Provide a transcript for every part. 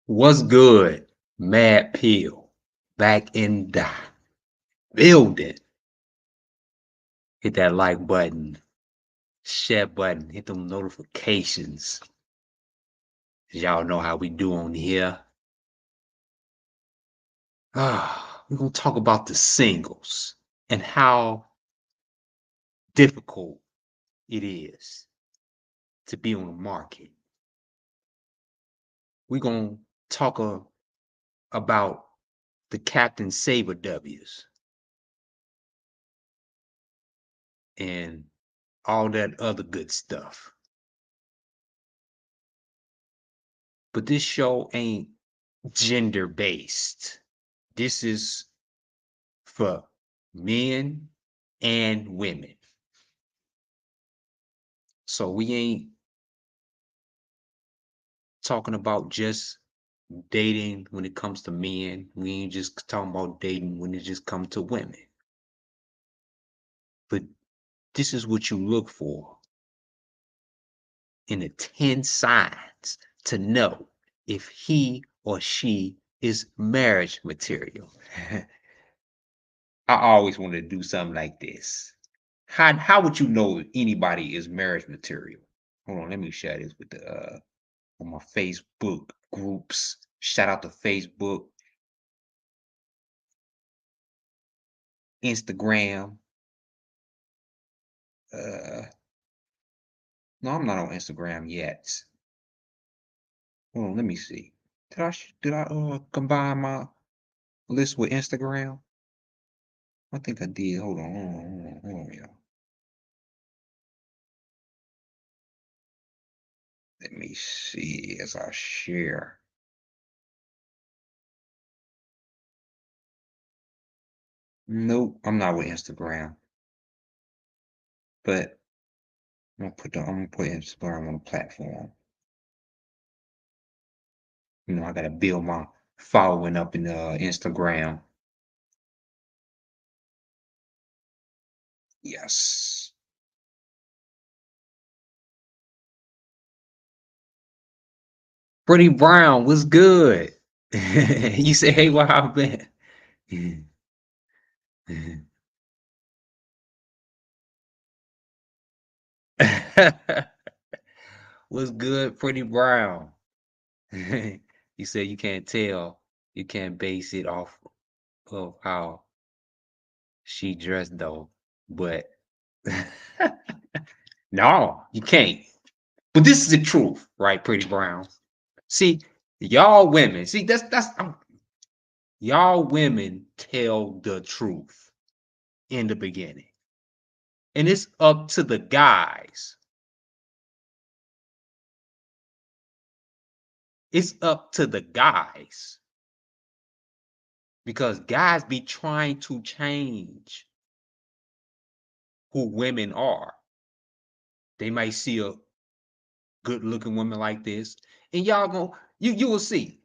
What's good? Mad Pill back in the building. Hit that like button, share button, hit them notifications. Y'all know how we do on here. We're gonna talk about the singles and how difficult it is to be on the market. We're gonna talk about the Captain Saber W's and all that other good stuff. But this show ain't gender based. This is for men and women. So we ain't talking about just dating when it comes to men. We ain't just talking about dating when it just comes to women. But this is what you look for in the 10 signs to know if he or she is marriage material. I always wanted to do something like this. How would you know if anybody is marriage material? Hold on, let me share this with the on my Facebook groups. Shout out to Facebook, Instagram. Uh no, I'm not on Instagram yet. Hold on, let me see. Did I combine my list with Instagram? I think I did. Hold on, y'all. Let me see as I share. Nope, I'm not with Instagram. But I'm gonna put Instagram on the platform. You know, I gotta build my following up in Instagram. Yes. Pretty Brown, what's good? You say, hey, what I've been? What's good, Pretty Brown? You said you can't tell, you can't base it off of how she dressed though, but no, you can't. But this is the truth, right, Pretty Brown? See, y'all women, see y'all women tell the truth in the beginning. And it's up to the guys. It's up to the guys because guys be trying to change who women are. They might see a good looking woman like this, and y'all gonna you will see.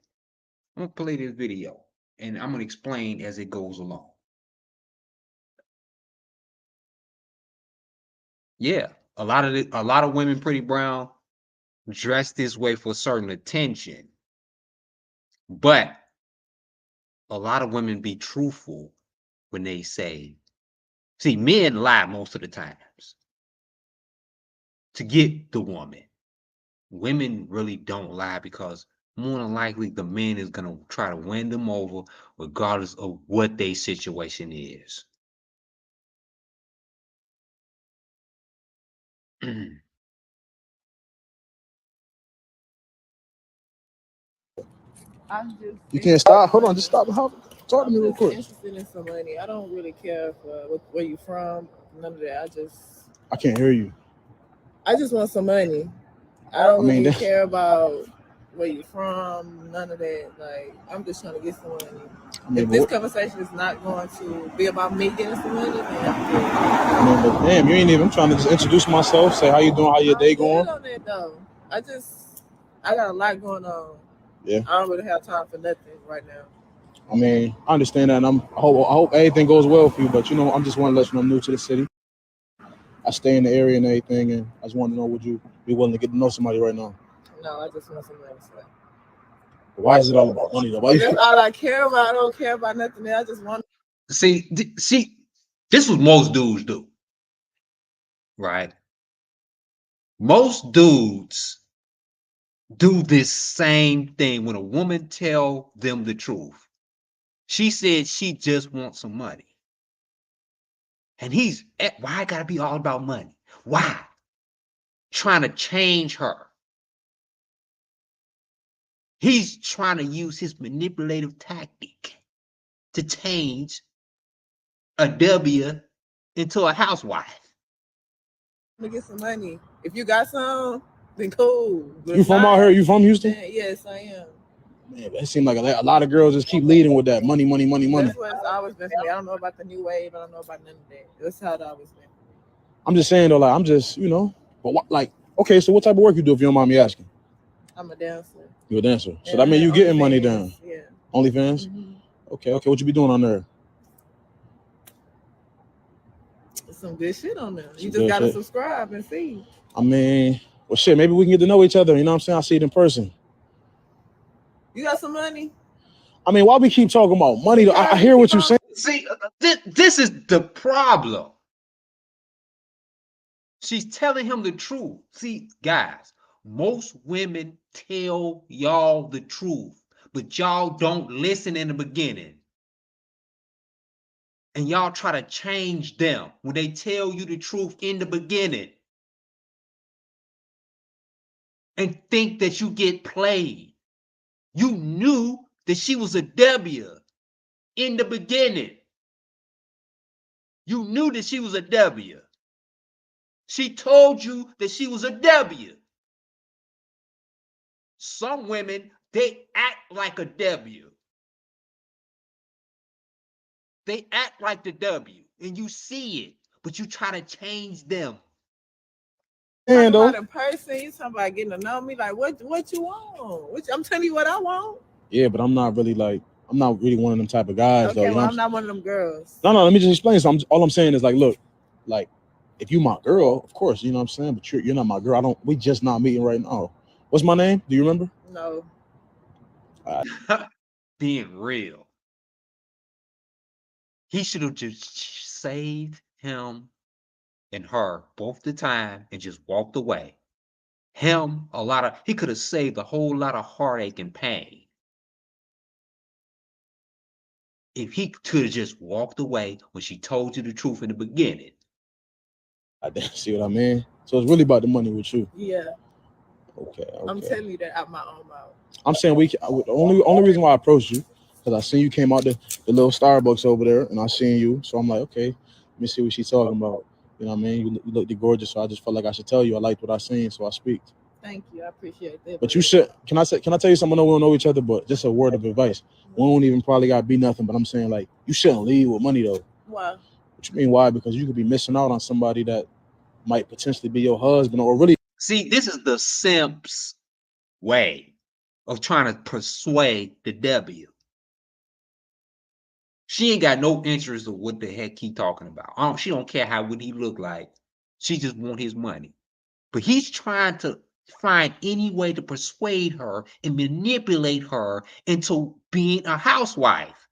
I'm gonna play this video and I'm gonna explain as it goes along. Yeah, a lot of women, Pretty Brown, dress this way for certain attention, but a lot of women be truthful when they say, see, men lie most of the times to get the woman. Women really don't lie because more than likely the man is gonna try to win them over regardless of what their situation is. I'm just You can't interested stop. in Hold on, money. just stop. Talk to I'm me real just quick. interested in some money. I don't really care for where you from. None of that. I can't hear you. I just want some money. I I don't mean, really that, care about where you from. None of that. Like I'm just trying to get some money. I mean, If but this what, conversation is not going to be about me getting some money, then I'm I mean, but damn, you ain't even. I'm trying to just introduce myself. Say how you doing, how your good. day I'm going. good on that though. I got a lot going on. Yeah. I don't really have time for nothing right now. I mean, I understand that, and I hope everything goes well for you. But you know, I'm just want to let you know I'm new to the city. I stay in the area and everything, and I just want to know would you be willing to get to know somebody right now? No, I just want some money. So. Why is it all about money though? Why That's you, all I care about. I don't care about nothing else. I just want. See, this is what most dudes do, right? Most dudes do this same thing when a woman tell them the truth. She said she just wants some money. And why it gotta be all about money? Why? Trying to change her. He's trying to use his manipulative tactic to change a W into a housewife. to get some money. If you got some, then cool. But you if from not, out here? You from Houston? then yes, I am. Man, it seems like a lot of girls just keep leading with that money. That's what it's always been for me. I don't know about the new wave. I don't know about none of that. That's how it always been. I'm just saying though, like I'm just, but what, like, okay, so what type of work you do if you don't mind me asking? I'm a dancer. You're a dancer. So And that I mean you have getting money OnlyFans. down. Yeah. OnlyFans? Mhm. Okay, what you be doing on there? Some good shit on there. Some You good just gotta shit. subscribe and see. I mean, well shit, maybe we can get to know each other, you know what I'm saying? I see it in person. You got some money? I mean, why we keep talking about money though? I hear what you're saying. See, this is the problem. She's telling him the truth. See, guys, most women tell y'all the truth, but y'all don't listen in the beginning. And y'all try to change them when they tell you the truth in the beginning. And think that you get played. You knew that she was a W in the beginning. You knew that she was a W. She told you that she was a W. Some women, they act like a W. They act like the W, and you see it, but you try to change them. Talking about in person, you talking about getting to know me. Like, what you want? I'm telling you what I want. Yeah, but I'm not really one of them type of guys though. Okay, You well, know I'm not one of them girls. No, let me just explain. So all I'm saying is like, look, like if you my girl, of course, you know what I'm saying, but you're not my girl. We just not meeting right now. What's my name? Do you remember? No. Being real. He should have just saved him and her both the time and just walked away. He could have saved a whole lot of heartache and pain. If he could have just walked away when she told you the truth in the beginning. I didn't see what I mean. So it's really about the money with you. Yeah. Okay. I'm telling you that out my own mouth. I'm saying the only reason why I approached you, because I seen you came out the little Starbucks over there, and I seen you, so I'm like, okay, let me see what she's talking about. You know what I mean? You looked gorgeous, so I just felt like I should tell you I liked what I seen, so I speak. Thank you, I appreciate that. But you should. Can I tell you something? I know we don't know each other, but just a word of advice. We don't even probably gotta be nothing, but I'm saying like you shouldn't leave with money though. Why? What you mean why? Because you could be missing out on somebody that might potentially be your husband or really. See, this is the simp's way of trying to persuade the W. She ain't got no interest of what the heck he talking about. She don't care what he look like. She just want his money. But he's trying to find any way to persuade her and manipulate her into being a housewife.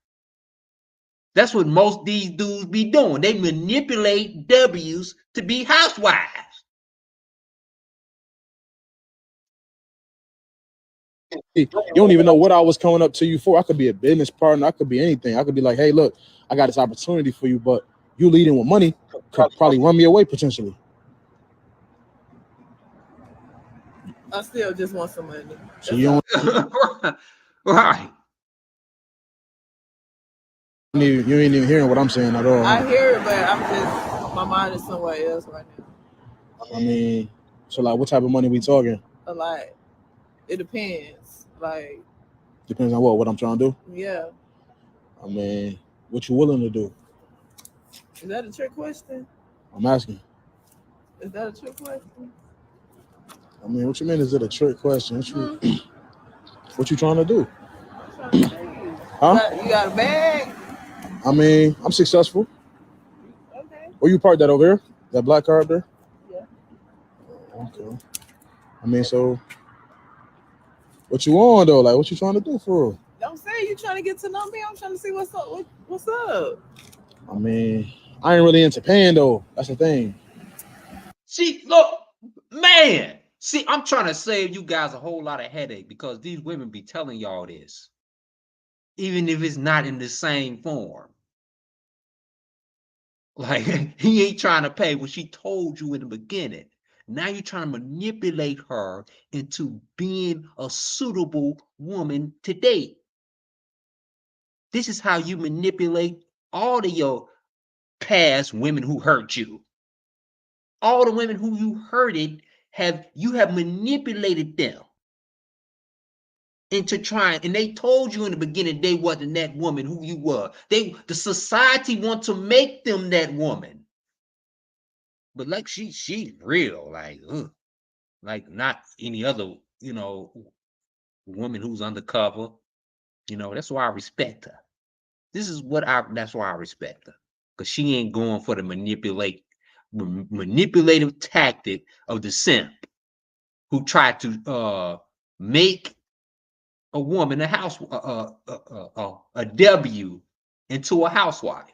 That's what most these dudes be doing. They manipulate W's to be housewives. You don't even know what I was coming up to you for. I could be a business partner. I could be anything. I could be like, hey, look, I got this opportunity for you, but you leading with money could probably run me away potentially. I still just want some money. So you don't. Right. You ain't even hearing what I'm saying at all. I hear it, but my mind is somewhere else right now. I mean, so like, what type of money we talking? A lot. It depends. Like, depends on what I'm trying to do. Yeah. I mean, what you willing to do? Is that a trick question? I'm asking. Is that a trick question? I mean, what you mean? Is it a trick question? What you trying to do? I'm trying to tell you. Huh? You got a bag? I mean, I'm successful. Okay. Where you parked that over here? That black car up there? Yeah. Okay. I mean, so What you on though? Like, what you trying to do for real? Don't say you trying to get to know me. I'm trying to see what's up. What's up? I mean, I ain't really into paying though. That's the thing. See, look, man. See, I'm trying to save you guys a whole lot of headache because these women be telling y'all this, even if it's not in the same form. Like, he ain't trying to pay what she told you in the beginning. Now you're trying to manipulate her into being a suitable woman to date. This is how you manipulate all of your past women who hurt you. All the women who you hurted you have manipulated them into trying, and they told you in the beginning they wasn't that woman who you were. The society want to make them that woman. But like she's real, like not any other, woman who's undercover. That's why I respect her. That's why I respect her. Because she ain't going for the manipulative tactic of the simp who tried to make a woman a W into a housewife.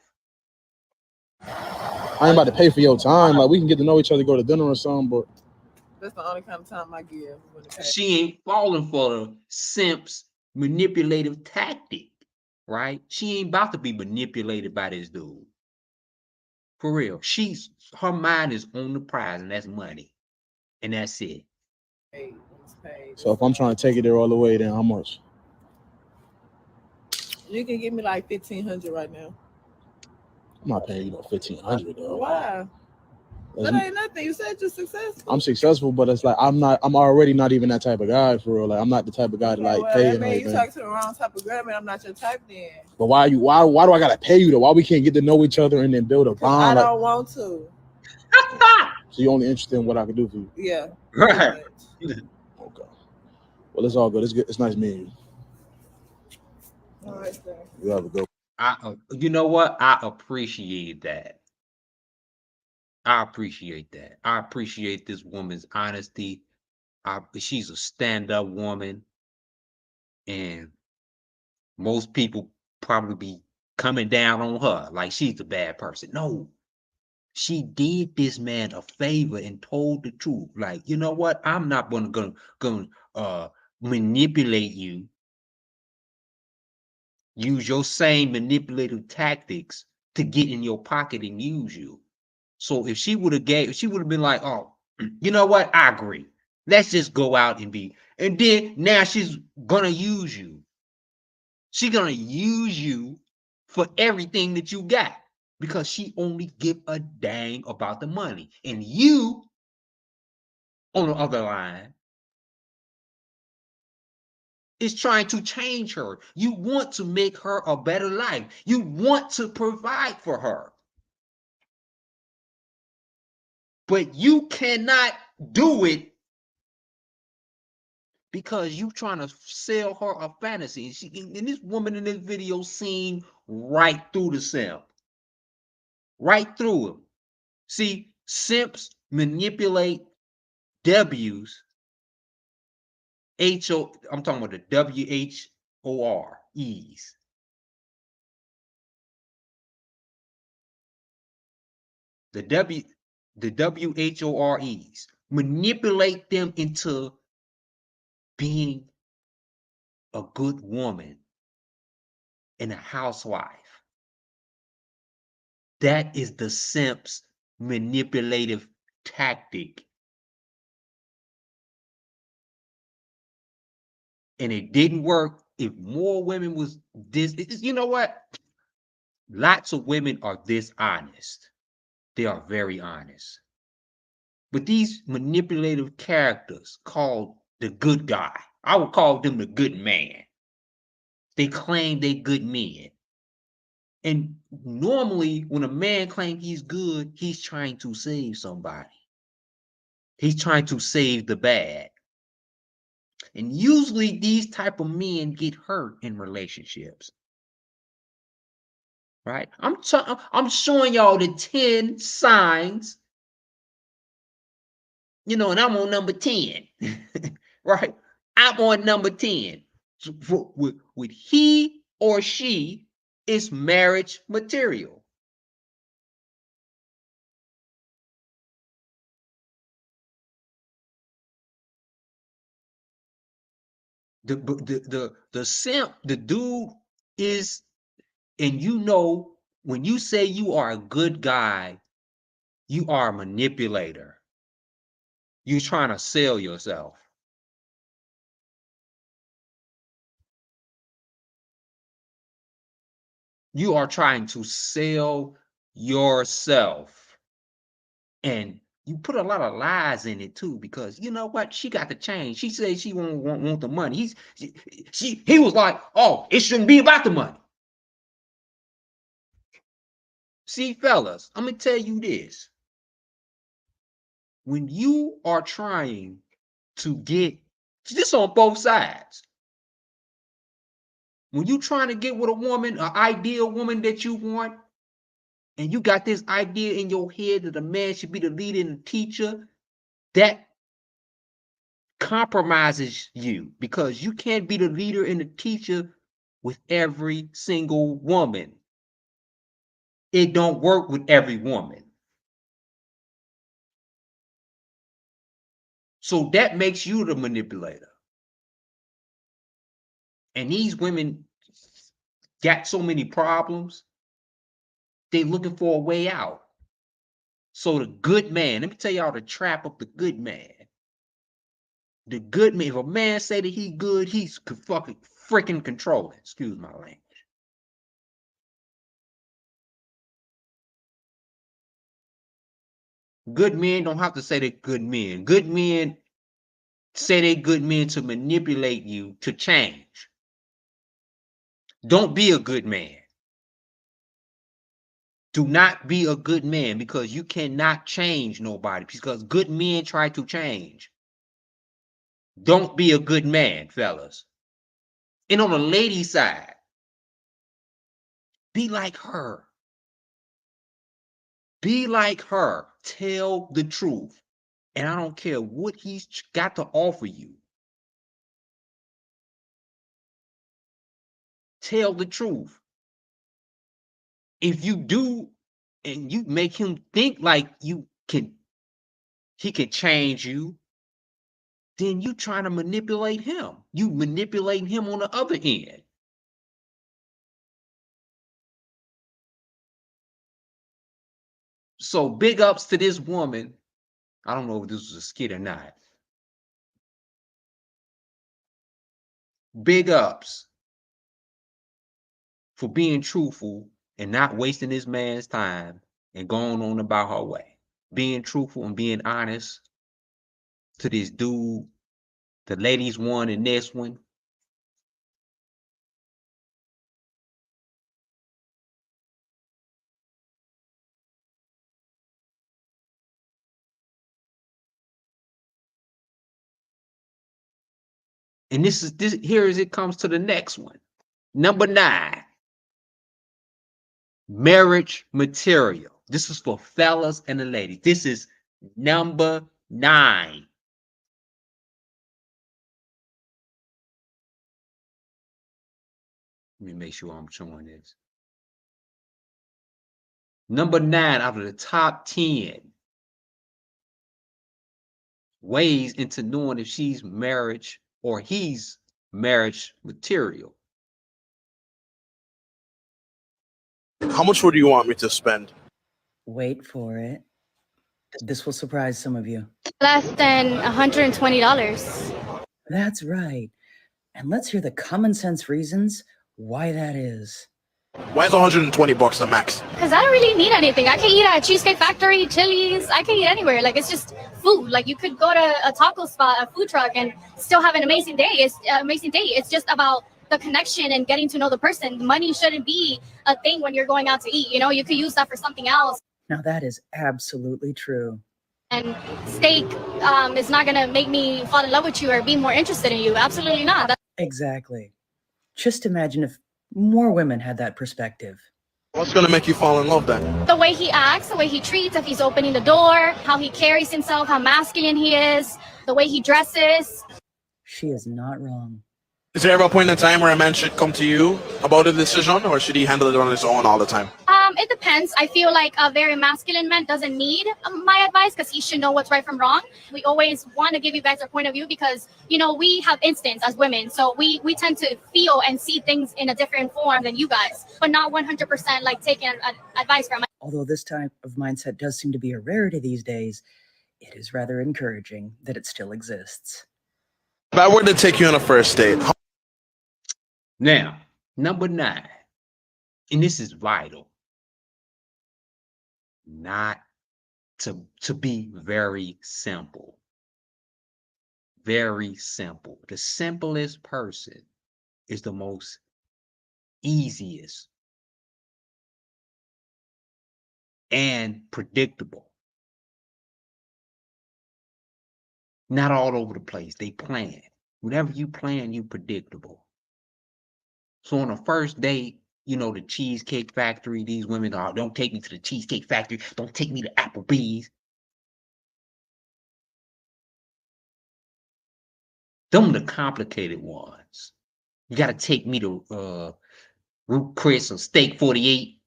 I ain't about to pay for your time. Like, we can get to know each other, go to dinner or something, but that's the only kind of time I give. She ain't falling for the simp's manipulative tactic, right? She ain't about to be manipulated by this dude. For real. Her mind is on the prize, and that's money. And that's it. So if I'm trying to take it there all the way, then how much? You can give me like $1,500 right now. I'm not paying you no $1,500 though. Why? That ain't nothing. You said you're successful. I'm successful, but it's like I'm already not even that type of guy for real. Like, I'm not the type of guy to pay and everything. You talk to the wrong type of girl, man. I'm not your type then. But why do I gotta pay you though? Why we can't get to know each other and then build a bond? I don't want to. So you're only interested in what I can do for you? Yeah. Right. Okay. Well, it's all good. It's good. It's nice meeting you. All right, sir. You have a good. You know what? I appreciate that. I appreciate that. I appreciate this woman's honesty. She's a stand-up woman, and most people probably be coming down on her like she's a bad person. No, she did this man a favor and told the truth. Like, you know what? I'm not gonna manipulate you. Use your same manipulative tactics to get in your pocket and use you. So if she would have been like, oh, you know what? I agree. Let's just go out and then now she's gonna use you. She's gonna use you for everything that you got because she only give a dang about the money. And you, on the other line, is trying to change her. You want to make her a better life. You want to provide for her. But you cannot do it because you trying to sell her a fantasy. And this woman in this video seen right through the simp. Right through him. See, simps manipulate W's. I'm talking about the WHOREs. The WHOREs. Manipulate them into being a good woman and a housewife. That is the simp's manipulative tactic. And it didn't work. If more women was this, you know what? Lots of women are dishonest. They are very honest. But these manipulative characters called the good guy, I would call them the good man. They claim they good men. And normally when a man claims he's good, he's trying to save somebody. He's trying to save the bad. And usually these type of men get hurt in relationships. Right? I'm showing y'all the 10 signs, and I'm on number 10. Right? I'm on number 10. So with he or she is marriage material. The simp, the dude is, and you know, when you say you are a good guy, you are a manipulator. You're trying to sell yourself. You are trying to sell yourself. And you put a lot of lies in it too, because you know what? She got the change. She said she won't want the money. He was like, oh, it shouldn't be about the money. See, fellas, I'm gonna tell you this. When you are trying to get this on both sides, when you're trying to get with a woman, an ideal woman that you want, and you got this idea in your head that a man should be the leader and the teacher, that compromises you, because you can't be the leader and the teacher with every single woman. It don't work with every woman. So that makes you the manipulator. And these women got so many problems, they looking for a way out. So the good man, let me tell y'all the trap of the good man. The good man, if a man say that he good, he's fucking freaking controlling. Excuse my language. Good men don't have to say they're good men. Good men say they're good men to manipulate you to change. Don't be a good man. Do not be a good man, because you cannot change nobody, because good men try to change. Don't be a good man, fellas. And on the lady side, be like her. Be like her. Tell the truth. And I don't care what he's got to offer you. Tell the truth. If you do, and you make him think like he can change you, then you trying to manipulate him. You manipulating him on the other end. So big ups to this woman. I don't know if this was a skit or not. Big ups for being truthful and not wasting this man's time and going on about her way. Being truthful and being honest to this dude. The ladies won in this one. And this here as it comes to the next one. Number 9. Marriage material. This is for fellas and the ladies. This is number 9. Let me make sure I'm showing this. Number 9 out of the top 10 ways into knowing if she's marriage or he's marriage material. How much would you want me to spend? Wait for it. This will surprise some of you. Less than $120. That's right. And let's hear the common sense reasons why that is. Why is $120 the max? Because I don't really need anything. I can eat at a Cheesecake Factory, Chili's. I can eat anywhere. Like, it's just food. Like, you could go to a taco spot, a food truck, and still have an amazing day. It's an amazing day. It's just about the connection and getting to know the person. Money shouldn't be a thing when you're going out to eat. You know, you could use that for something else. Now, that is absolutely true. And steak is not going to make me fall in love with you or be more interested in you. Absolutely not. Exactly. Just imagine if more women had that perspective. What's going to make you fall in love then? The way he acts, the way he treats, if he's opening the door, how he carries himself, how masculine he is, the way he dresses. She is not wrong. Is there ever a point in time where a man should come to you about a decision, or should he handle it on his own all the time? It depends. I feel like a very masculine man doesn't need my advice because he should know what's right from wrong. We always want to give you guys our point of view because, you know, we have instincts as women. So we tend to feel and see things in a different form than you guys, but not 100% like taking advice from. Although this type of mindset does seem to be a rarity these days, it is rather encouraging that it still exists. If I were to take you on a first date, Now, number 9, and this is vital, not to be very simple. Very simple. The simplest person is the most easiest and predictable. Not all over the place. They plan. Whatever you plan, you predictable. So on the first date, you know, the Cheesecake Factory, these women are, don't take me to the Cheesecake Factory. Don't take me to Applebee's. Them the complicated ones. You got to take me to Ruth Chris or Steak 48.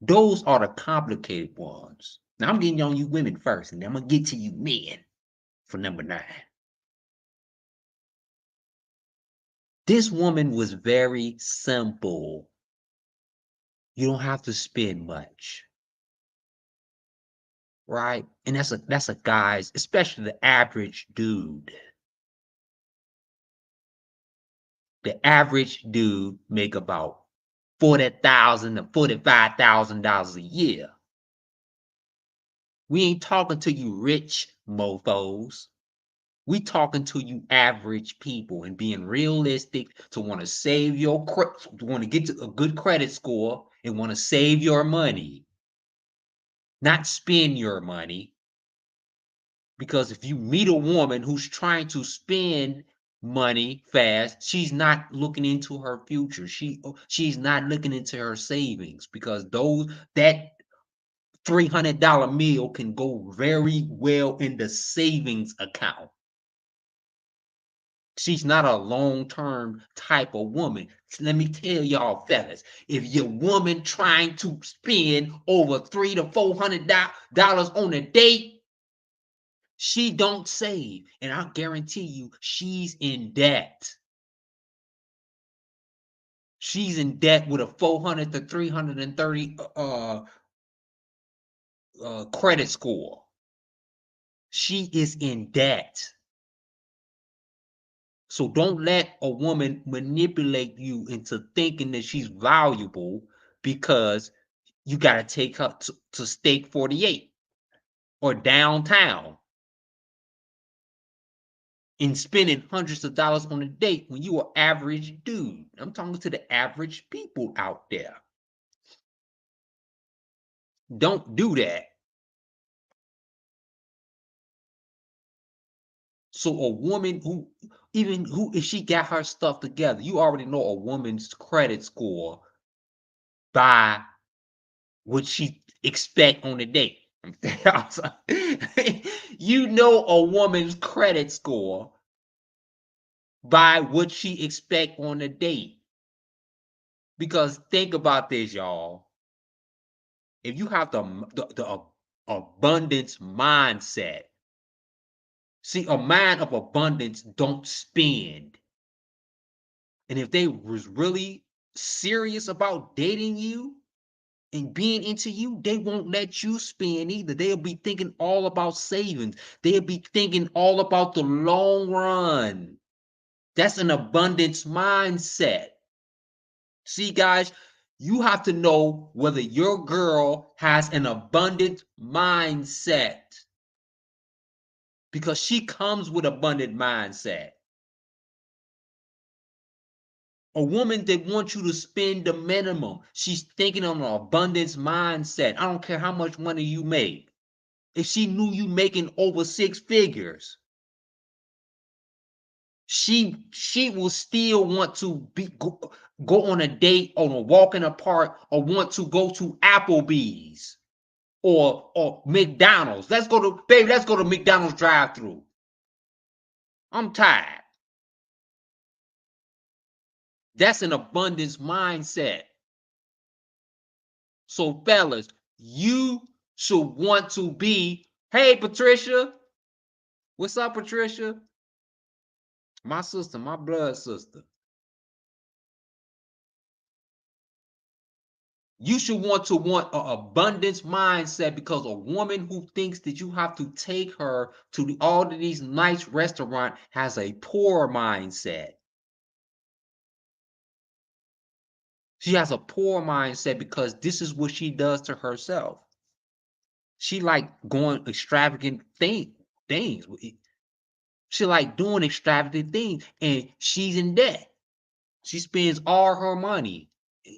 Those are the complicated ones. Now I'm getting on you women first, and then I'm going to get to you men for number 9. This woman was very simple. You don't have to spend much. Right? And that's a guy's, especially the average dude. The average dude make about $40,000 to $45,000 a year. We ain't talking to you rich mofos. We talking to you average people and being realistic to want to save your want to get to a good credit score and want to save your money, not spend your money. Because if you meet a woman who's trying to spend money fast, she's not looking into her future. She's not looking into her savings, because that $300 meal can go very well in the savings account. She's not a long-term type of woman. Let me tell y'all fellas, if your woman trying to spend over $300 to $400 on a date, she don't save. And I guarantee you, she's in debt. She's in debt with a 400 to 330 credit score. She is in debt. So don't let a woman manipulate you into thinking that she's valuable because you got to take her to Steak 48 or downtown and spending hundreds of dollars on a date when you are average dude. I'm talking to the average people out there. Don't do that. So a woman if she got her stuff together, you already know a woman's credit score by what she expect on a date. You know a woman's credit score by what she expect on a date. Because think about this, y'all. If you have the abundance mindset, see, a mind of abundance don't spend. And if they was really serious about dating you and being into you, they won't let you spend either. They'll be thinking all about savings. They'll be thinking all about the long run. That's an abundance mindset. See, guys, you have to know whether your girl has an abundant mindset, because she comes with abundant mindset. A woman that wants you to spend the minimum, she's thinking on an abundance mindset. I don't care how much money you make. If she knew you making over 6 figures, she will still want to go on a date, on a walk in the park, or want to go to Applebee's or McDonald's. Let's go to McDonald's drive-thru. I'm tired. That's an abundance mindset. So, fellas, you should want to be, hey, Patricia. What's up, Patricia? My sister, my blood sister. You should want an abundance mindset, because a woman who thinks that you have to take her to all of these nice restaurants has a poor mindset. She has a poor mindset because this is what she does to herself. She like going extravagant things. She like doing extravagant things, and she's in debt. She spends all her money,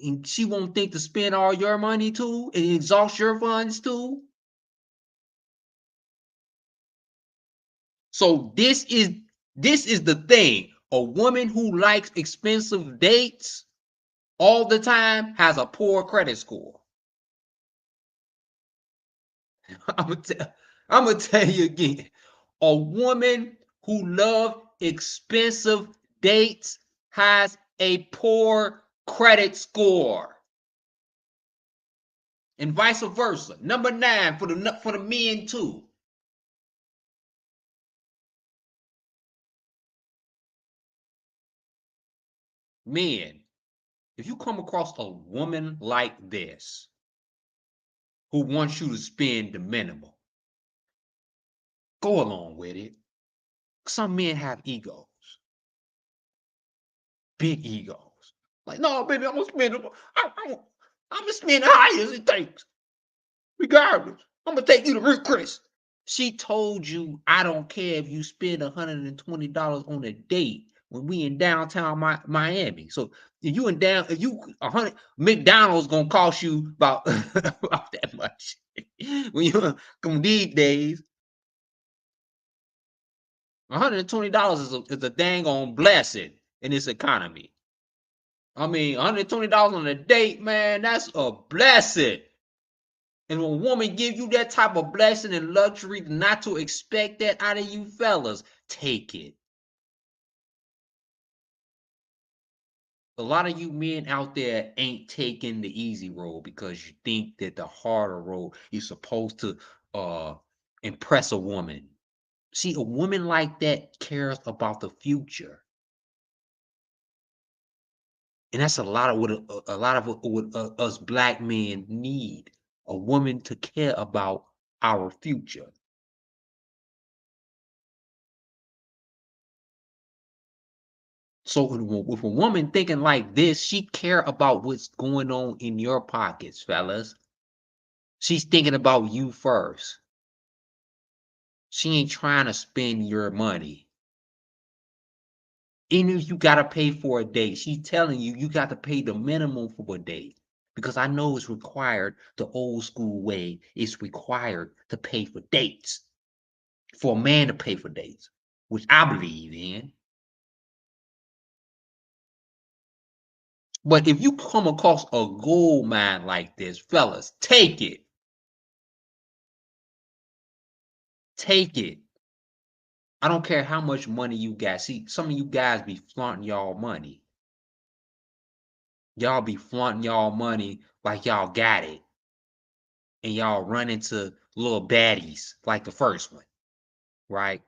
and she won't think to spend all your money too and exhaust your funds too. So this is the thing. A woman who likes expensive dates all the time has a poor credit score. I'm gonna tell you again. A woman who loves expensive dates has a poor credit score, and vice versa. Number 9 for the men too. Men, if you come across a woman like this who wants you to spend the minimum, go along with it. Some men have egos, big egos. Like, no, baby, I'm gonna spend the highest it takes, regardless. I'm gonna take you to Ruth Chris. She told you, I don't care if you spend $120 on a date when we in downtown Miami. So if you 100 McDonald's gonna cost you about, about that much. When you come these days, $120 is a dang on blessing in this economy. I mean, $120 on a date, man, that's a blessing. And when a woman give you that type of blessing and luxury, not to expect that out of you fellas, take it. A lot of you men out there ain't taking the easy road because you think that the harder road you're supposed to impress a woman. See, a woman like that cares about the future. And that's a lot of what us black men need. A woman to care about our future. So with a woman thinking like this, she care about what's going on in your pockets, fellas. She's thinking about you first. She ain't trying to spend your money. Even if you gotta pay for a date, she's telling you you got to pay the minimum for a date. Because I know it's required the old school way. It's required to pay for dates. For a man to pay for dates, which I believe in. But if you come across a gold mine like this, fellas, take it. Take it. I don't care how much money you got. See, some of you guys be flaunting y'all money. Y'all be flaunting y'all money like y'all got it. And y'all run into little baddies like the first one, right?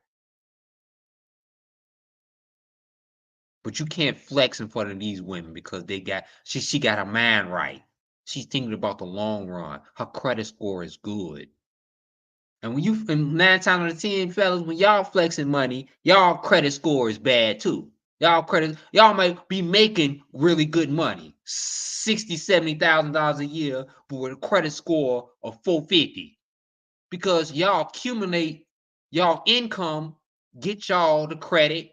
But you can't flex in front of these women because she got her mind right. She's thinking about the long run. Her credit score is good. And 9 times out of 10, fellas, when y'all flexing money, y'all credit score is bad too. Y'all might be making really good money, $60,000, $70,000 a year, but with a credit score of 450, because y'all accumulate y'all income, get y'all the credit,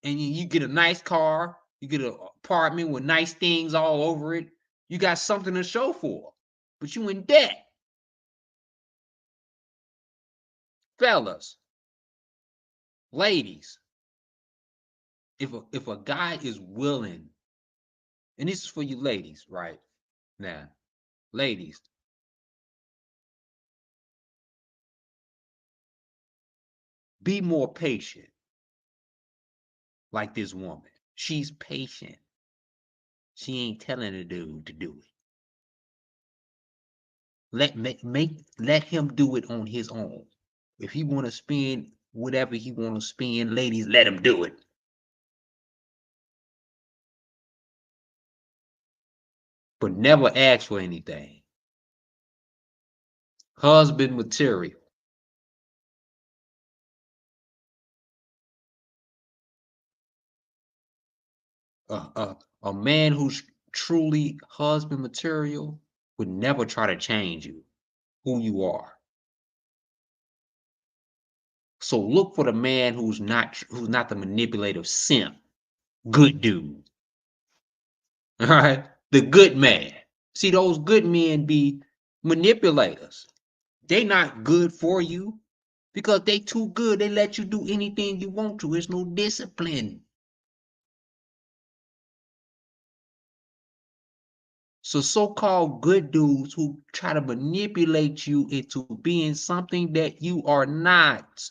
and you get a nice car, you get an apartment with nice things all over it. You got something to show for, but you in debt. Fellas, ladies, if a guy is willing, and this is for you ladies, right? Now, ladies, Be more patient. Like this woman. She's patient. She ain't telling the dude to do it. Let him do it on his own. If he want to spend whatever he want to spend, ladies, let him do it. But never ask for anything. Husband material. A man who's truly husband material would never try to change you, who you are. So look for the man who's not the manipulative simp. Good dude. All right? The good man. See, those good men be manipulators. They not good for you because they too good. They let you do anything you want to. There's no discipline. So so-called good dudes who try to manipulate you into being something that you are not.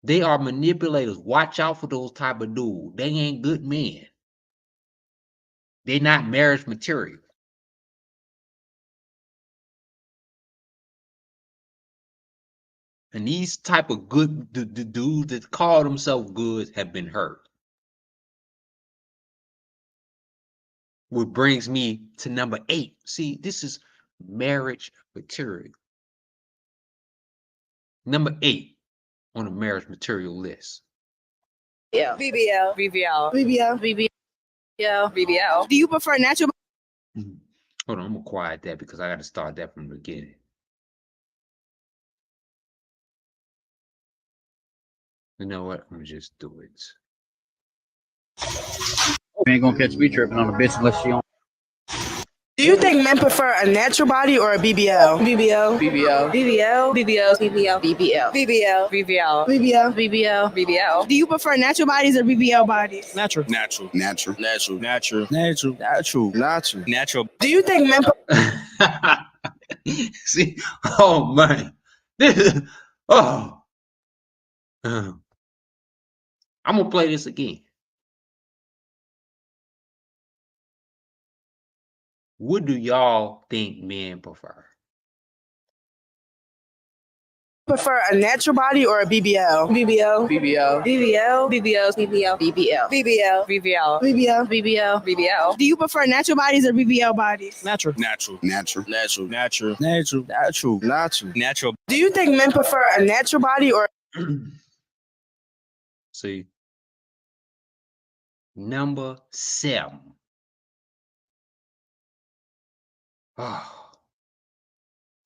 They are manipulators. Watch out for those type of dudes. They ain't good men. They're not marriage material. And these type of good the dudes that call themselves good have been hurt. What brings me to number 8. See, this is marriage material. Number 8 on the marriage material list. Yeah. BBL. BBL. BBL. BBL. BBL. Do you prefer natural? Hold on, I'm gonna quiet that because I got to start that from the beginning. You know what? I'm gonna just do it. You ain't gonna catch me tripping on a bitch unless she on. Do you think men prefer a natural body or a BBL? BBL. BBL. BBL. BBL. BBL. BBL. BBL. BBL. BBL. BBL. BBL. Do you prefer natural bodies or BBL bodies? Natural. Natural. Natural. Natural. Natural. Natural. Natural. Natural. Natural. Do you think men? See, oh man, this is I'm gonna play this again. What do y'all think men prefer? Prefer a natural body or a BBL? BBL. BBL. BBL. BBL. BBL. BBL. BBL. BBL. BBL. BBL. BBL. Do you prefer natural bodies or BBL bodies? Natural. Natural. Natural. Natural. Natural. Natural. Natural. Natural. Natural. Do you think men prefer a natural body or? See, number 7. Oh.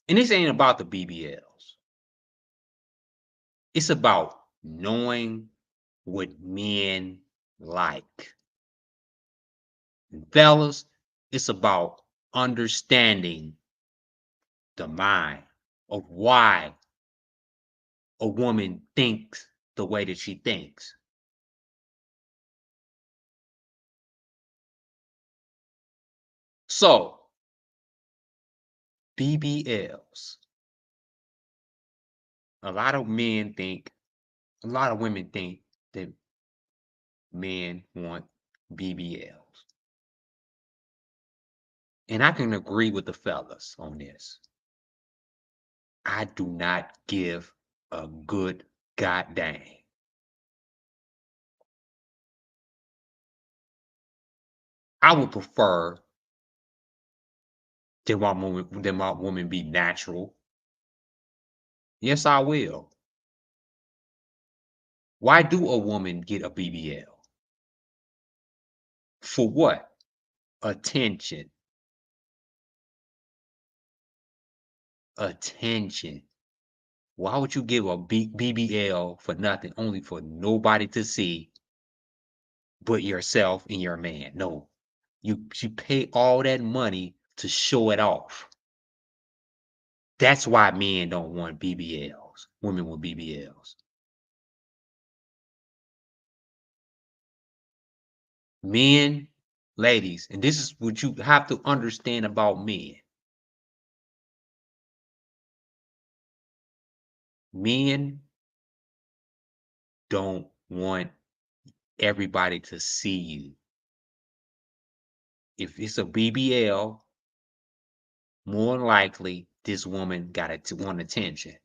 And this ain't about the BBLs. It's about knowing what men like. And fellas, it's about understanding the mind of why a woman thinks the way that she thinks. So, BBLs. A lot of women think that men want BBLs. And I can agree with the fellas on this. I do not give a good goddamn. I would prefer that my woman be natural. Yes, I will. Why do a woman get a BBL? For what? Attention. Attention. Why would you give a BBL for nothing, only for nobody to see but yourself and your man? No. You pay all that money to show it off. That's why men don't want BBLs. Women with BBLs. Men, ladies, and this is what you have to understand about men. Men don't want everybody to see you. If it's a BBL, more than likely this woman got it to want attention.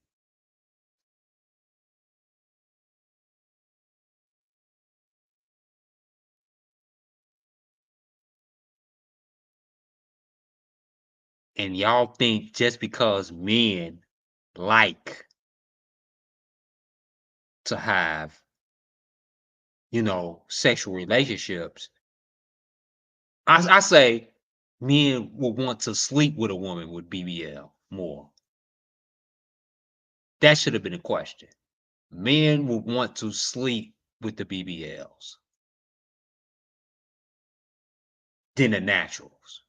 And y'all think just because men like to have, sexual relationships, I say men will want to sleep with a woman with BBL more. That should have been a question. Men would want to sleep with the BBLs than the naturals.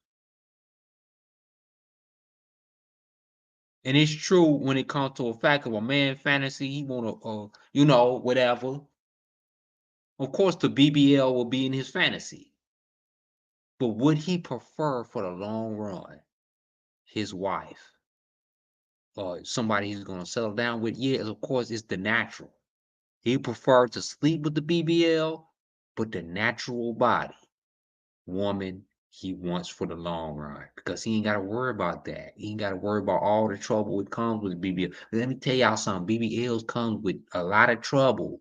And it's true when it comes to a fact of a man fantasy, he want to, whatever. Of course, the BBL will be in his fantasy. But would he prefer for the long run his wife or somebody he's going to settle down with? Yeah, of course, it's the natural. He prefer to sleep with the BBL, but the natural body woman he wants for the long run because he ain't got to worry about that. He ain't got to worry about all the trouble that comes with BBL. Let me tell y'all something. BBLs comes with a lot of trouble.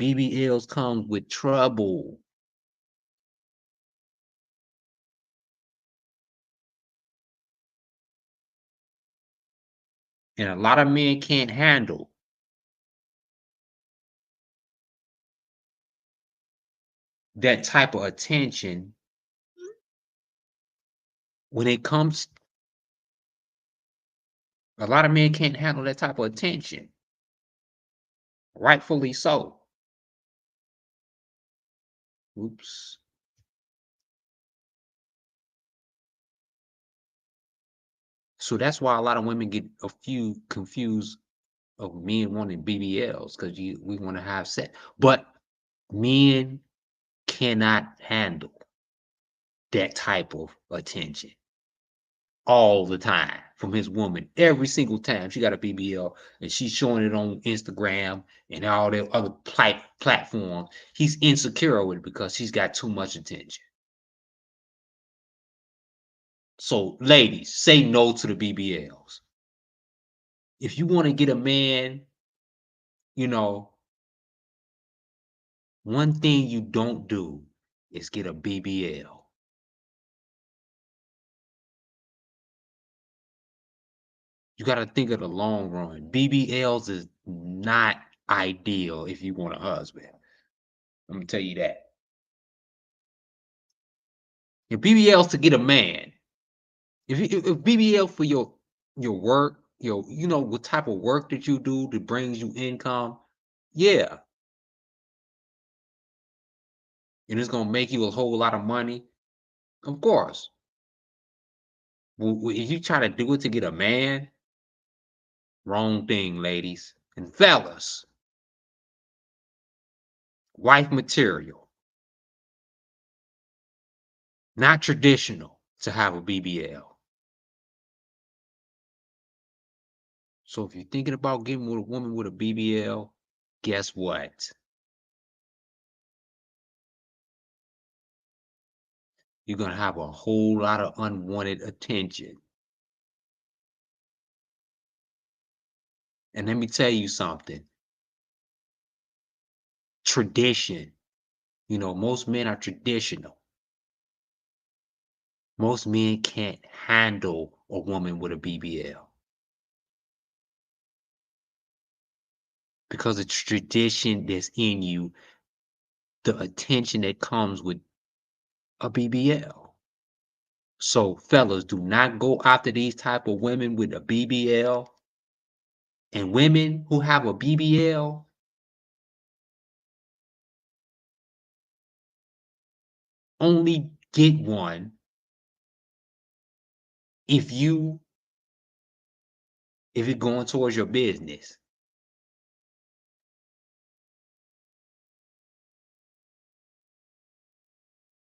BBLs comes with trouble. And a lot of men can't handle that type of attention when it comes. A lot of men can't handle that type of attention. Rightfully so. Oops. So that's why a lot of women get a few confused of men wanting BBLs because we want to have sex. But men cannot handle that type of attention all the time from his woman. Every single time she got a BBL and she's showing it on Instagram and all the other platforms, he's insecure with it because she's got too much attention. So, ladies, say no to the BBLs. If you want to get a man, one thing you don't do is get a BBL. You got to think of the long run. BBLs is not ideal if you want a husband. Let me tell you that. Your BBLs to get a man. If BBL for your work, what type of work that you do that brings you income, yeah. And it's gonna make you a whole lot of money, of course. If you try to do it to get a man, wrong thing, ladies and fellas. Wife material. Not traditional to have a BBL. So if you're thinking about getting with a woman with a BBL, guess what? You're going to have a whole lot of unwanted attention. And let me tell you something. Tradition. Most men are traditional. Most men can't handle a woman with a BBL. Because it's tradition that's in you, the attention that comes with a BBL. So, fellas, do not go after these type of women with a BBL. And women who have a BBL, only get one if it's going towards your business.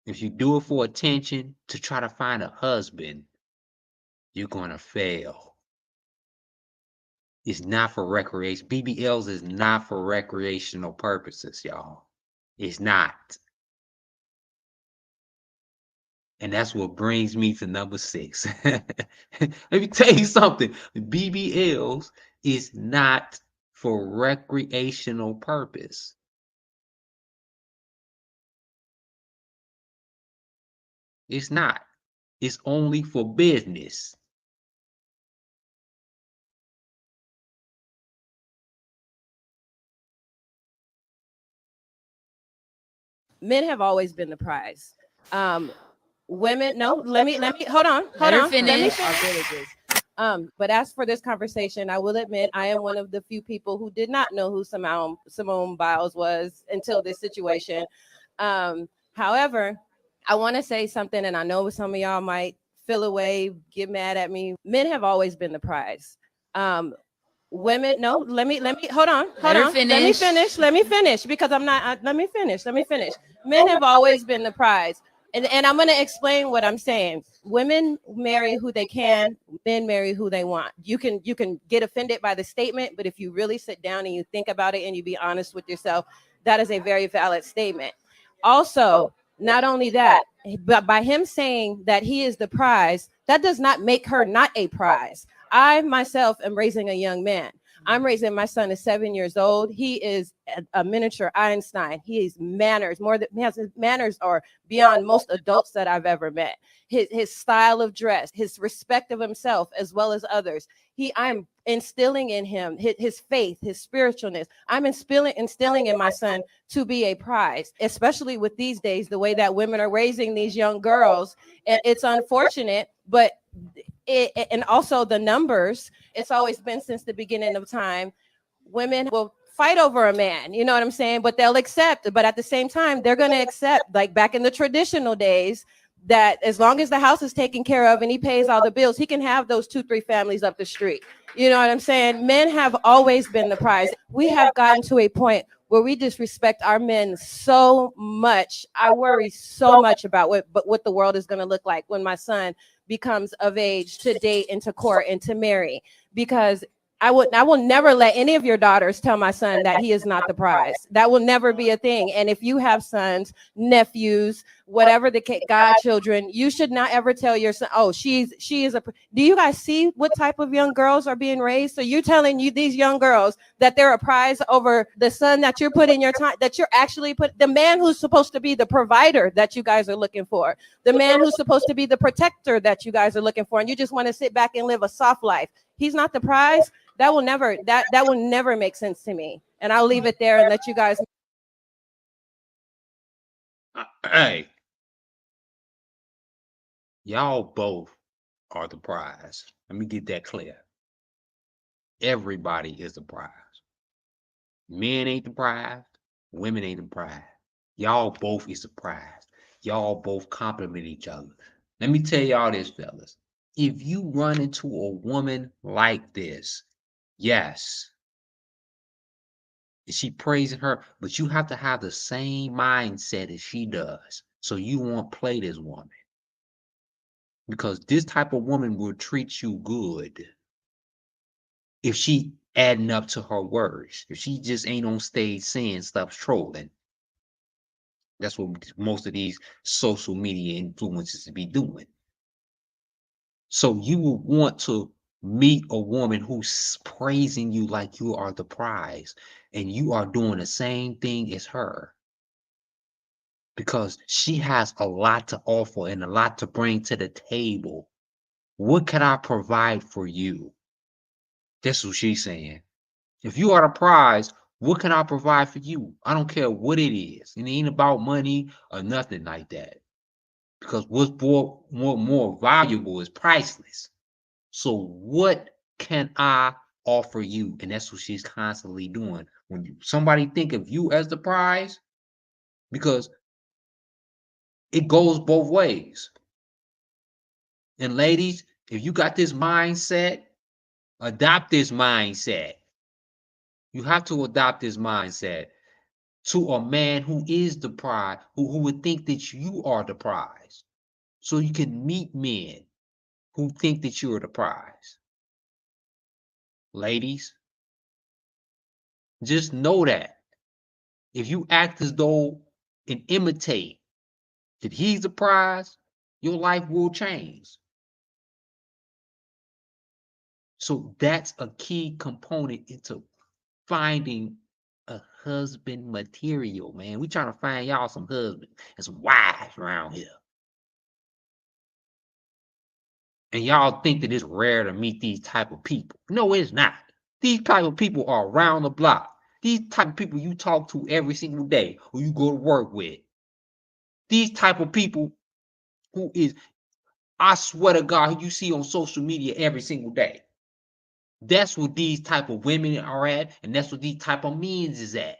If you do it for attention to try to find a husband, you're going to fail. It's not for recreation. BBLs is not for recreational purposes, y'all. It's not. And that's what brings me to number 6. Let me tell you something. BBLs is not for recreational purpose. It's not. It's only for business. Men have always been the prize. Women, no, let me hold on. Let her Let me finish. finish. But as for this conversation, I will admit I am one of the few people who did not know who Simone Biles was until this situation. However, I want to say something, and I know some of y'all might feel away, get mad at me. Men have always been the prize. Women, no, let me hold on. Let her Let me finish because I'm not. Let me finish. Men have always been the prize. And I'm going to explain what I'm saying. Women marry who they can, men marry who they want. You can get offended by the statement, but if you really sit down and you think about it and you be honest with yourself, that is a very valid statement. Also, not only that, but by him saying that he is the prize, that does not make her not a prize. I myself am raising a young man. I'm raising my son is 7 years old. He is a miniature Einstein. He has manners his manners are beyond most adults that I've ever met. His style of dress, his respect of himself as well as others. I'm instilling in him his faith, his spiritualness. I'm instilling in my son to be a prize, especially with these days, the way that women are raising these young girls. And it's unfortunate, but and also the numbers, it's always been since the beginning of time, women will fight over a man, you know what I'm saying? But they'll accept, but at the same time, they're going to accept, like back in the traditional days, that as long as the house is taken care of and he pays all the bills, he can have those 2-3 families up the street. You know what I'm saying? Men have always been the prize. We have gotten to a point where we disrespect our men so much. I worry so much about what the world is going to look like when my son becomes of age to date and to court and to marry, because I will never let any of your daughters tell my son that he is not the prize. That will never be a thing. And if you have sons, nephews, whatever the godchildren, you should not ever tell your son, oh, she is a. Do you guys see what type of young girls are being raised? So you're telling these young girls that they're a prize over the son that you're putting your time, that you're actually the man who's supposed to be the provider that you guys are looking for, the man who's supposed to be the protector that you guys are looking for, and you just want to sit back and live a soft life. He's not the prize. That will never make sense to me. And I'll leave it there and let you guys. Hey, y'all both are the prize. Let me get that clear. Everybody is the prize. Men ain't the prize. Women ain't the prize. Y'all both is the prize. Y'all both complement each other. Let me tell y'all this, fellas. If you run into a woman like this, yes, is she praising her? But you have to have the same mindset as she does. So you won't play this woman. Because this type of woman will treat you good if she adding up to her words. If she just ain't on stage saying stuff, trolling. That's what most of these social media influencers be doing. So you will want to meet a woman who's praising you like you are the prize and you are doing the same thing as her, because she has a lot to offer and a lot to bring to the table. What can I provide for you? That's what she's saying. If you are the prize, what can I provide for you? I don't care what it is. It ain't about money or nothing like that. Because what's more valuable is priceless. So what can I offer you? And that's what she's constantly doing. When somebody think of you as the prize, because it goes both ways. And ladies, if you got this mindset, adopt this mindset. You have to adopt this mindset to a man who is the prize, who would think that you are the prize. So you can meet men who think that you're the prize. ladies. Just know that if you act as though and imitate that he's the prize, your life will change. So that's a key component into finding a husband material, man. We trying to find y'all some husbands and some wives around here. And y'all think that it's rare to meet these type of people. No, it's not. These type of people are around the block. These type of people you talk to every single day or you go to work with. These type of people who is, I swear to God, who you see on social media every single day. That's what these type of women are at, and that's what these type of men is at.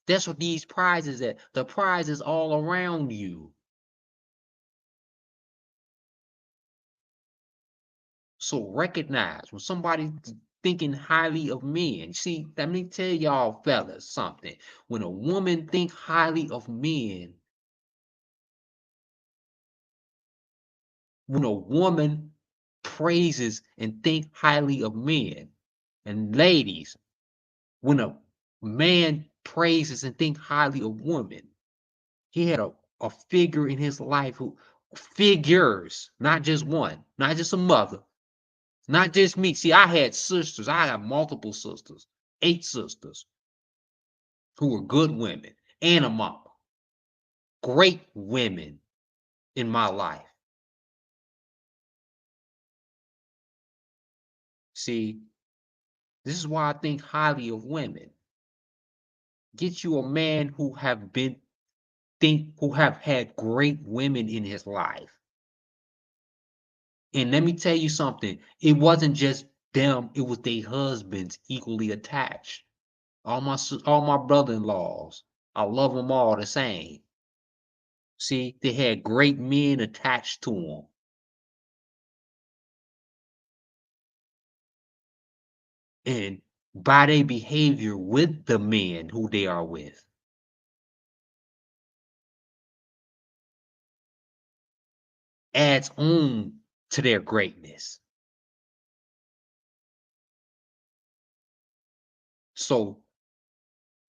That's what these prizes at. The prize is all around you. So recognize when somebody's thinking highly of men. See, let me tell y'all fellas something. When a woman think highly of men, when a woman praises and think highly of men, and ladies, when a man praises and think highly of women, he had a figure in his life who figures, not just one, not just a mother, not just me. See, I had sisters. I have multiple sisters, 8 sisters who were good women and a mama. Great women in my life. See, this is why I think highly of women. Get you a man who have had great women in his life. And let me tell you something. It wasn't just them, it was their husbands equally attached. All my brother-in-laws, I love them all the same. See, they had great men attached to them. And by their behavior with the men who they are with. Adds on to their greatness. So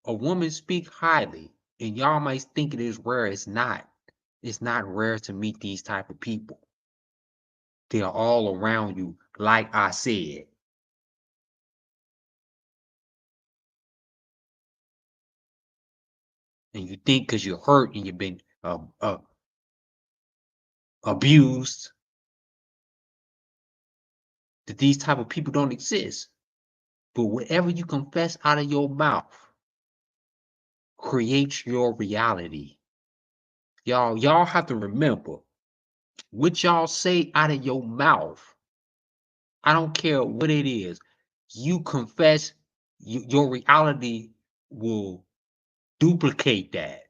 a woman speak highly, and y'all might think it is rare. It's not. It's not rare to meet these type of people. They are all around you, like I said. And you think because you're hurt and you've been abused, that these type of people don't exist. But whatever you confess out of your mouth creates your reality. Y'all have to remember, what y'all say out of your mouth, I don't care what it is, you confess, your reality will duplicate that.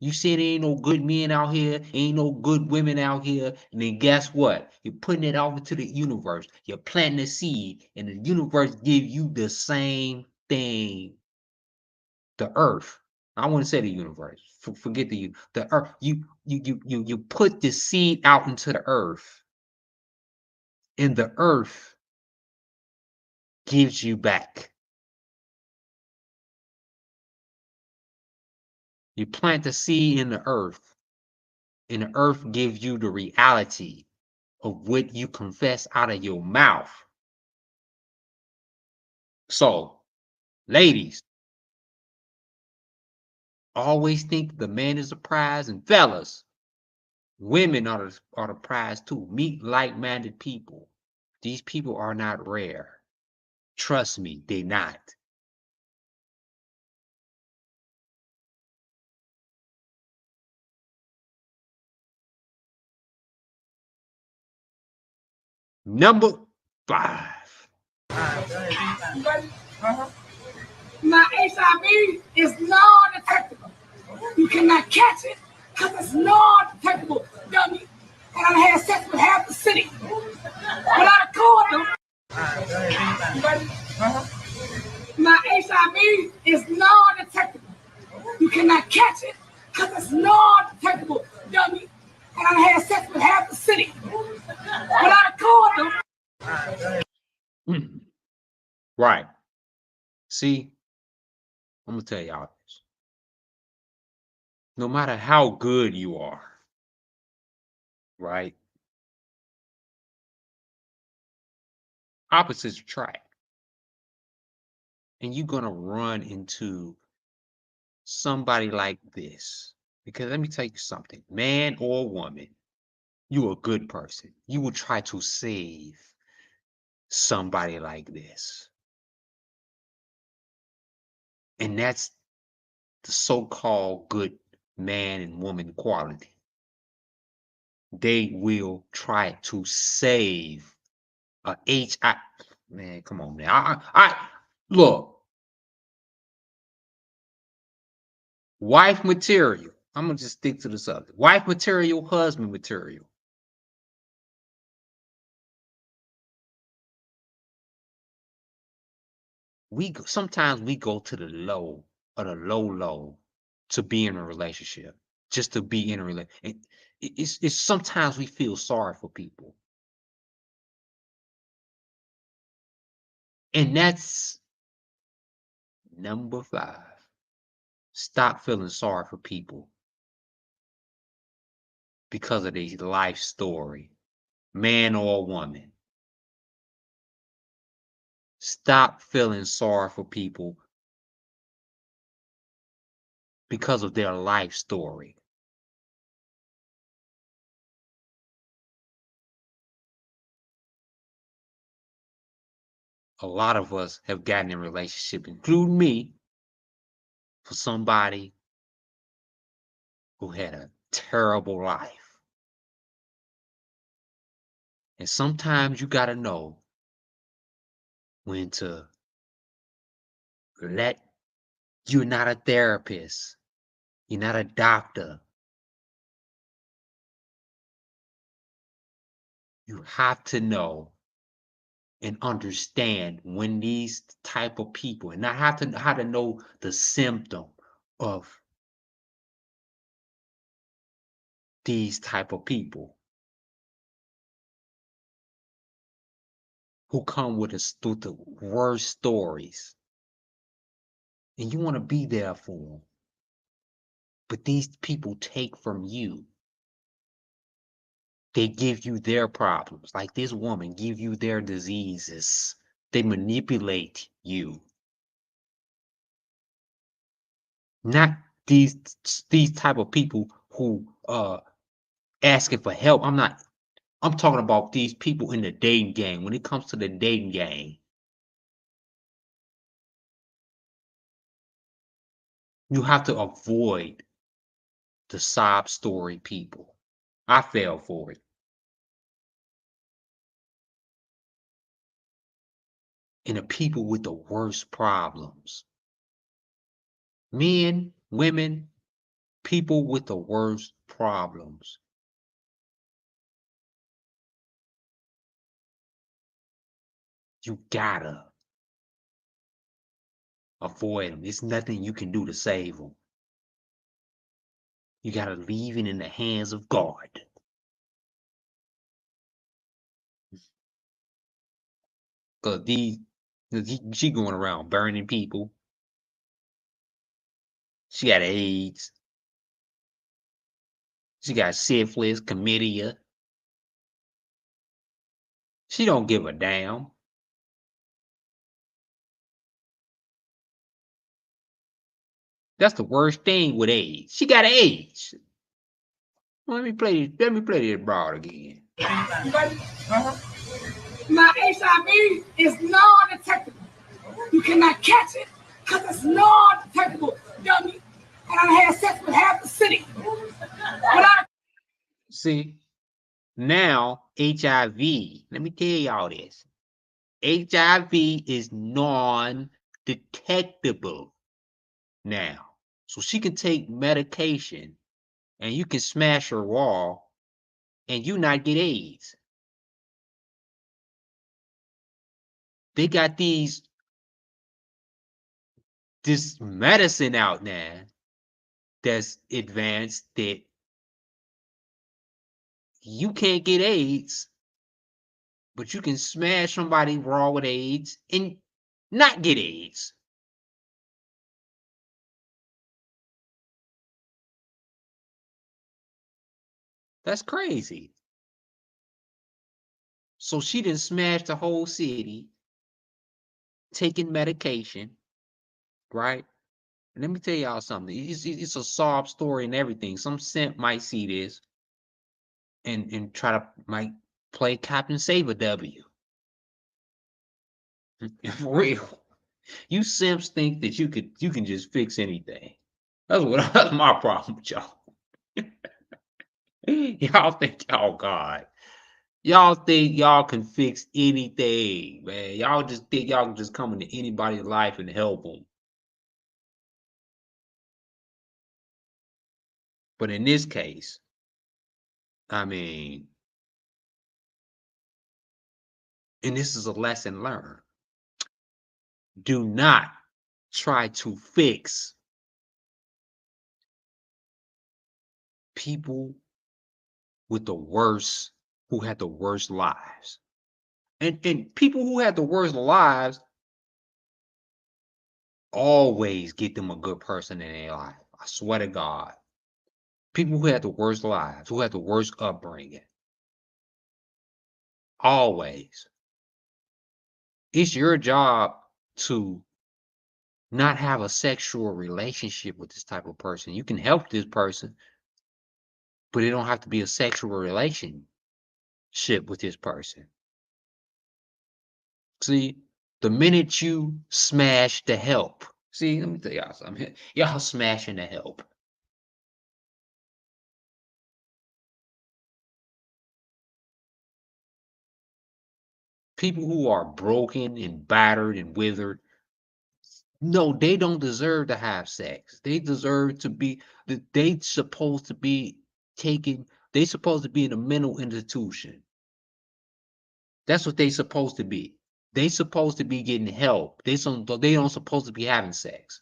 You said there ain't no good men out here, ain't no good women out here, and then guess what? You're putting it out into the universe. You're planting a seed, and the universe gives you the same thing. The earth. I want to say the universe. Forget the earth. You put the seed out into the earth, and the earth gives you back. You plant the seed in the earth, and the earth gives you the reality of what you confess out of your mouth. So, ladies, always think the man is the prize, and fellas, women are the prize too. Meet like-minded people. These people are not rare. Trust me, they're not. Number 5. Now, HIV is non-detectable. You cannot catch it because it's non-detectable, dummy. And I had sex with half the city without a condom. Now, HIV is non-detectable. You cannot catch it because it's non-detectable, dummy. and I had sex with half the city. But I called them. Right. See, I'm gonna tell y'all this. No matter how good you are, right? Opposites attract. And you're gonna run into somebody like this. Because let me tell you something, man or woman, you're a good person. You will try to save somebody like this. And that's the so-called good man and woman quality. They will try to save a HI. Man, come on, man. I look, wife material. I'm gonna just stick to the subject. Wife material, husband material. Sometimes we go to the low or the low to be in a relationship, just to be in a relationship. It's sometimes we feel sorry for people, and that's number 5. Stop feeling sorry for people because of their life story, man or woman. Stop feeling sorry for people because of their life story. A lot of us have gotten in relationship, including me, for somebody who had a terrible life. And sometimes you got to know when to let, you're not a therapist, you're not a doctor. You have to know and understand when these type of people, and I have to how to know the symptom of these type of people who come with the worst stories, and you want to be there for them, but these people take from you. They give you their problems, like this woman give you their diseases. They manipulate you. Not these type of people who asking for help. I'm talking about these people in the dating game. When it comes to the dating game, you have to avoid the sob story people. I fell for it. And the people with the worst problems. Men, women, people with the worst problems. You gotta avoid them. There's nothing you can do to save them. You gotta leave it in the hands of God. Cause she going around burning people. She got AIDS. She got syphilis, chlamydia. She don't give a damn. That's the worst thing with AIDS. She got AIDS. Let me play this broad again. My HIV is non-detectable. You cannot catch it because it's non-detectable, dummy. And I had sex with half the city. See, now HIV, let me tell y'all this. HIV is non-detectable now. So she can take medication and you can smash her wall and you not get AIDS. They got this medicine out now that's advanced that you can't get AIDS, but you can smash somebody raw with AIDS and not get AIDS. That's crazy. So she didn't smash the whole city, taking medication, right? And let me tell y'all something. It's a sob story and everything. Some simp might see this and try to might play Captain Save a W. For real. You simps think that you can just fix anything. That's my problem with y'all. Y'all think y'all God. Y'all think y'all can fix anything, man. Y'all just think y'all can just come into anybody's life and help them. But in this case, I mean, and this is a lesson learned. Do not try to fix people with the worst, who had the worst lives. And people who had the worst lives always get them a good person in their life. I swear to God. People who had the worst lives, who had the worst upbringing. Always. It's your job to not have a sexual relationship with this type of person. You can help this person, but it don't have to be a sexual relationship with this person. See, the minute you smash the help, see, let me tell y'all something. Y'all smashing the help. People who are broken and battered and withered, no, they don't deserve to have sex. They deserve to be, they supposed to be taken, they supposed to be in a mental institution. That's what they supposed to be. They supposed to be getting help. They don't supposed to be having sex.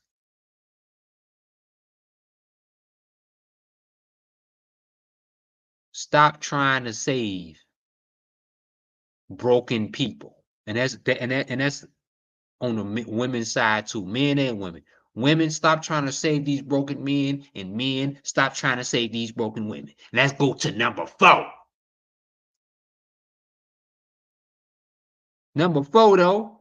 Stop trying to save broken people, and that's on the women's side too, men and women. Women, stop trying to save these broken men, and men, stop trying to save these broken women. Let's go to number 4. Number 4, though.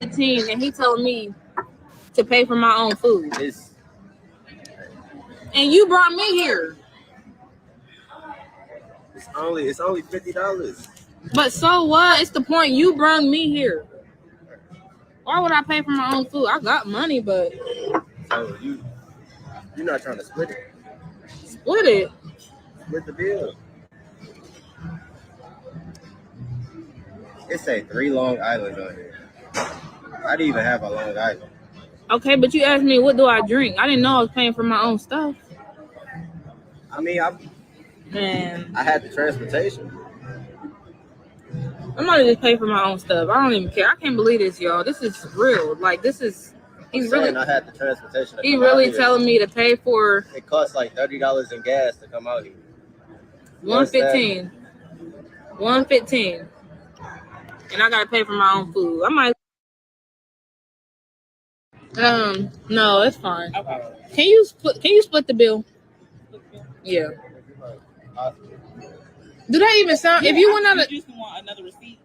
And he told me to pay for my own food. And you brought me here. It's only $50. But so what? It's the point. You brought me here. Why would I pay for my own food? I got money, but So you're not trying to split it? split it. Split the bill. It say 3 Long Islands on here. I didn't even have a Long Island. Okay, but you asked me what do I drink. I didn't know I was paying for my own stuff. I mean, I had the transportation. I'm gonna just pay for my own stuff. I don't even care. I can't believe this, y'all. This is real. Like this is. He's really. I had the transportation. He really telling me to pay for. It costs like $30 in gas to come out here. $115. $115. And I gotta pay for my own food. I might. No, it's fine. Okay. Can you split the bill? Yeah. Do that even sound? If you went out, you want another receipt?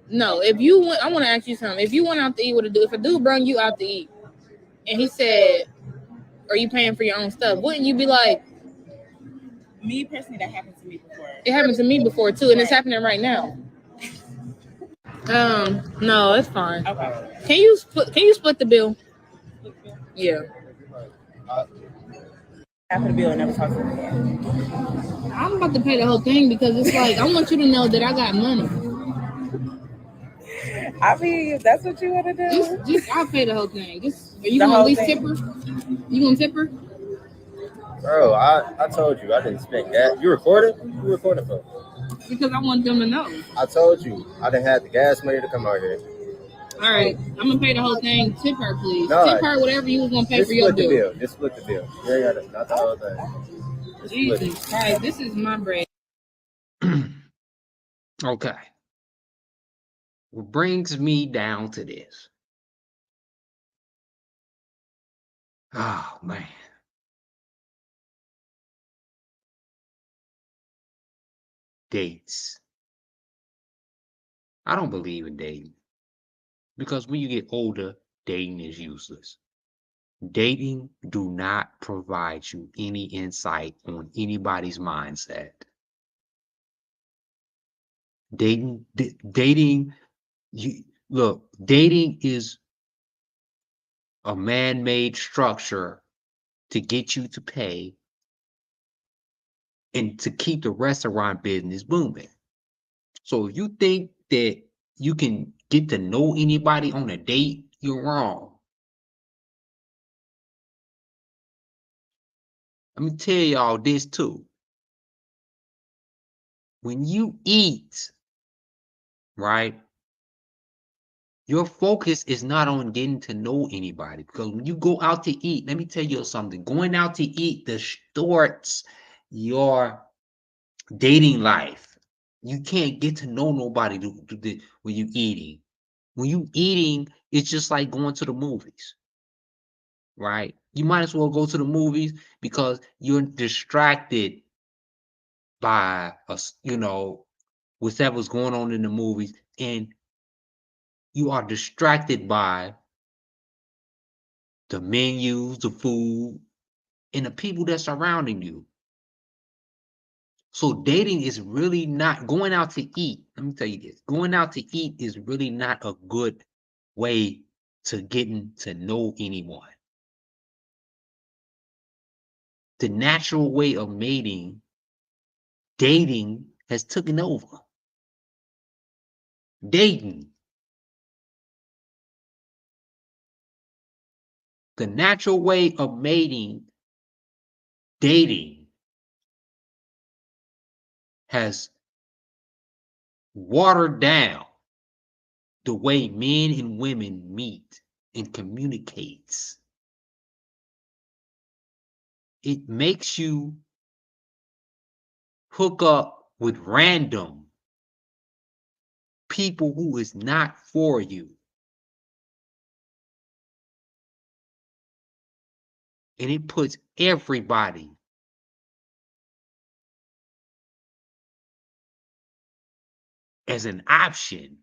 No. If you went, I want to ask you something. If you went out to eat with a dude, if a dude brought you out to eat, and he said, "Are you paying for your own stuff?" Wouldn't you be like? Me personally, that happened to me before. It happened to me before too, and it's happening right now. No, it's fine. Okay. Can you split the bill? Yeah. Half of the bill and never talk to me again. I'm about to pay the whole thing because it's like I want you to know that I got money. I mean, if that's what you want to do. Just I'll pay the whole thing. Are you gonna at least tip her? You gonna tip her? Bro, I told you I didn't spend gas. You recording? You recording for? Because I want them to know. I told you I didn't have the gas money to come out here. All right, I'm gonna pay the whole thing. Tip her, please. No, Tip her whatever you was gonna pay just for your split the bill. bill. Just split the bill. Yeah, not the whole thing. Just split it. Jesus Christ, this is my bread. Okay. What brings me down to this? Oh man. Dates. I don't believe in dating because when you get older, dating is useless. Dating do not provide you any insight on anybody's mindset. Dating, dating is a man-made structure to get you to pay and to keep the restaurant business booming. So if you think that you can get to know anybody on a date, you're wrong. Let me tell y'all this too. When you eat, right, your focus is not on getting to know anybody, because when you go out to eat, let me tell you something, going out to eat distorts your dating life. You can't get to know nobody when you eating. When you eating, it's just like going to the movies, right? You might as well go to the movies because you're distracted by us, whatever's going on in the movies, and you are distracted by the menus, the food, and the people that's surrounding you. So dating is really not going out to eat. Let me tell you this. Going out to eat is really not a good way to getting to know anyone. The natural way of mating, dating has taken over. Dating. The natural way of mating, dating, has watered down the way men and women meet and communicates. It makes you hook up with random people who is not for you. And it puts everybody as an option.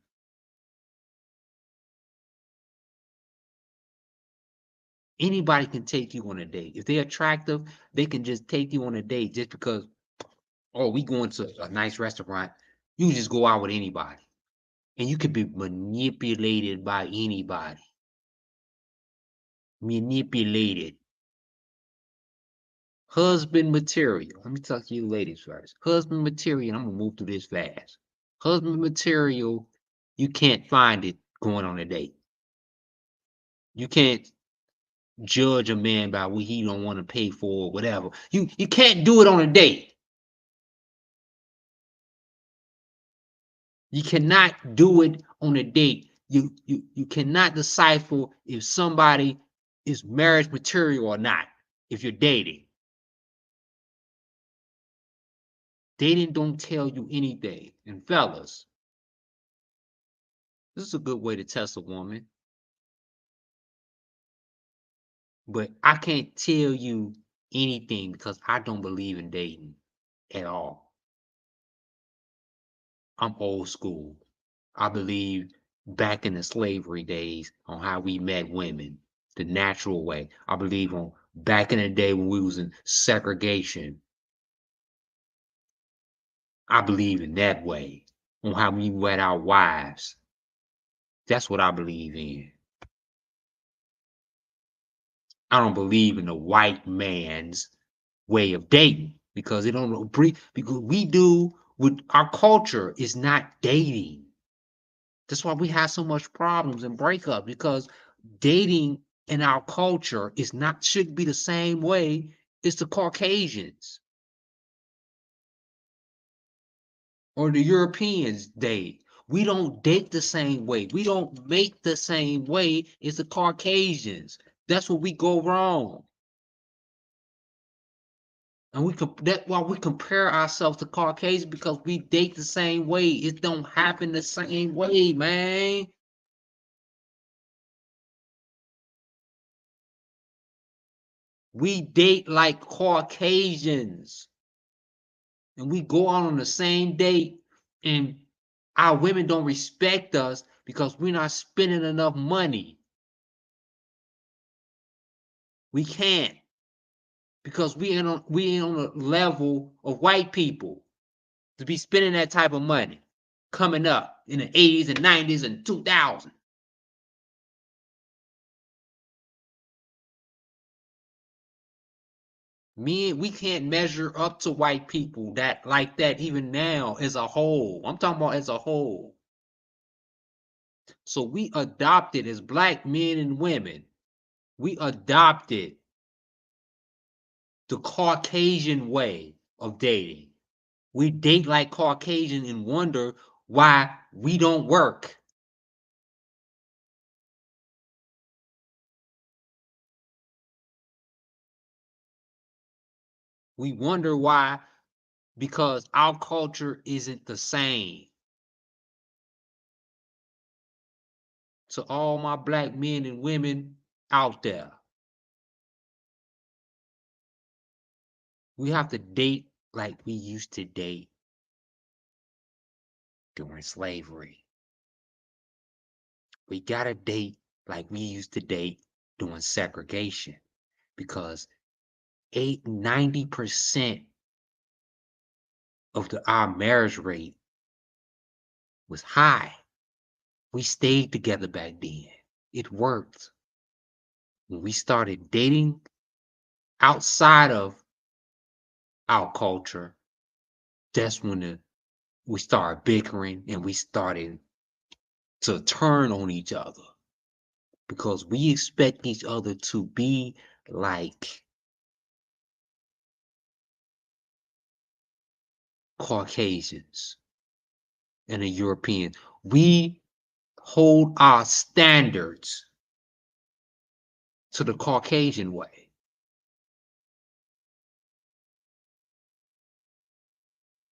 Anybody can take you on a date. If they're attractive, they can just take you on a date just because, oh, we going to a nice restaurant. You just go out with anybody. And you can be manipulated by anybody. Manipulated. Husband material. Let me talk to you ladies first. Husband material. I'm going to move through this fast. Husband material, you can't find it going on a date. You can't judge a man by what he don't want to pay for or whatever. You can't do it on a date. You cannot do it on a date. You cannot decipher if somebody is marriage material or not if you're dating. Dating don't tell you anything. And fellas, this is a good way to test a woman. But I can't tell you anything because I don't believe in dating at all. I'm old school. I believe back in the slavery days on how we met women, the natural way. I believe on back in the day when we was in segregation. I believe in that way, on how we met our wives. That's what I believe in. I don't believe in the white man's way of dating because it don't agree, because we do with our culture is not dating. That's why we have so much problems and breakups, because dating in our culture is not, should be the same way as the Caucasians or the Europeans date. We don't date the same way. We don't make the same way as the Caucasians. That's where we go wrong. And that's why we compare ourselves to Caucasians, because we date the same way. It don't happen the same way, man. We date like Caucasians. And we go out on the same date, and our women don't respect us because we're not spending enough money. We can't, because we ain't on the level of white people to be spending that type of money coming up in the 80s and 90s and 2000. We can't measure up to white people like that even now as a whole. I'm talking about as a whole. So we adopted, as black men and women, we adopted the Caucasian way of dating. We date like Caucasian and wonder why we don't work. We wonder why, because our culture isn't the same. To all my black men and women out there, we have to date like we used to date during slavery. We gotta date like we used to date during segregation, because 90% of our marriage rate was high. We stayed together back then. It worked. When we started dating outside of our culture, that's when we started bickering, and we started to turn on each other, because we expect each other to be like Caucasians and the Europeans. We hold our standards to the Caucasian way.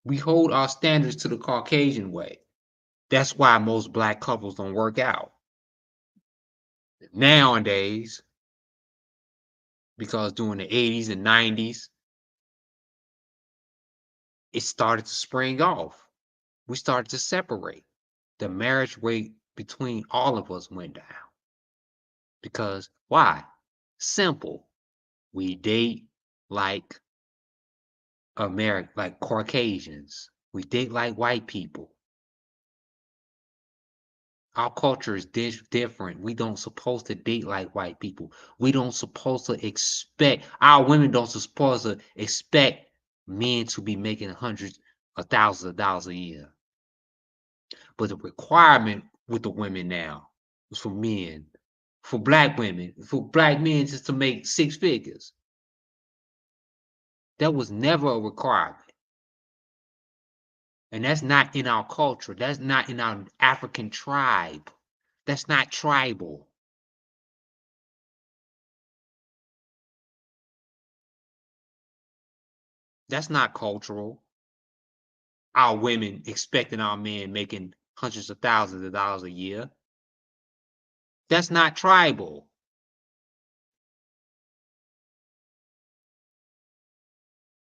We hold our standards to the Caucasian way. That's why most black couples don't work out nowadays, because during the 80s and 90s, it started to spring off. We started to separate. The marriage rate between all of us went down. Because why? Simple. We date like like Caucasians. We date like white people. Our culture is different. We don't supposed to date like white people. We don't supposed to expect, our women don't supposed to expect men to be making hundreds of thousands of dollars a year. But the requirement with the women now is for men, for black women, for black men, just to make six figures. That was never a requirement. And that's not in our culture. That's not in our African tribe. That's not tribal. That's not cultural. Our women expecting our men making hundreds of thousands of dollars a year. That's not tribal.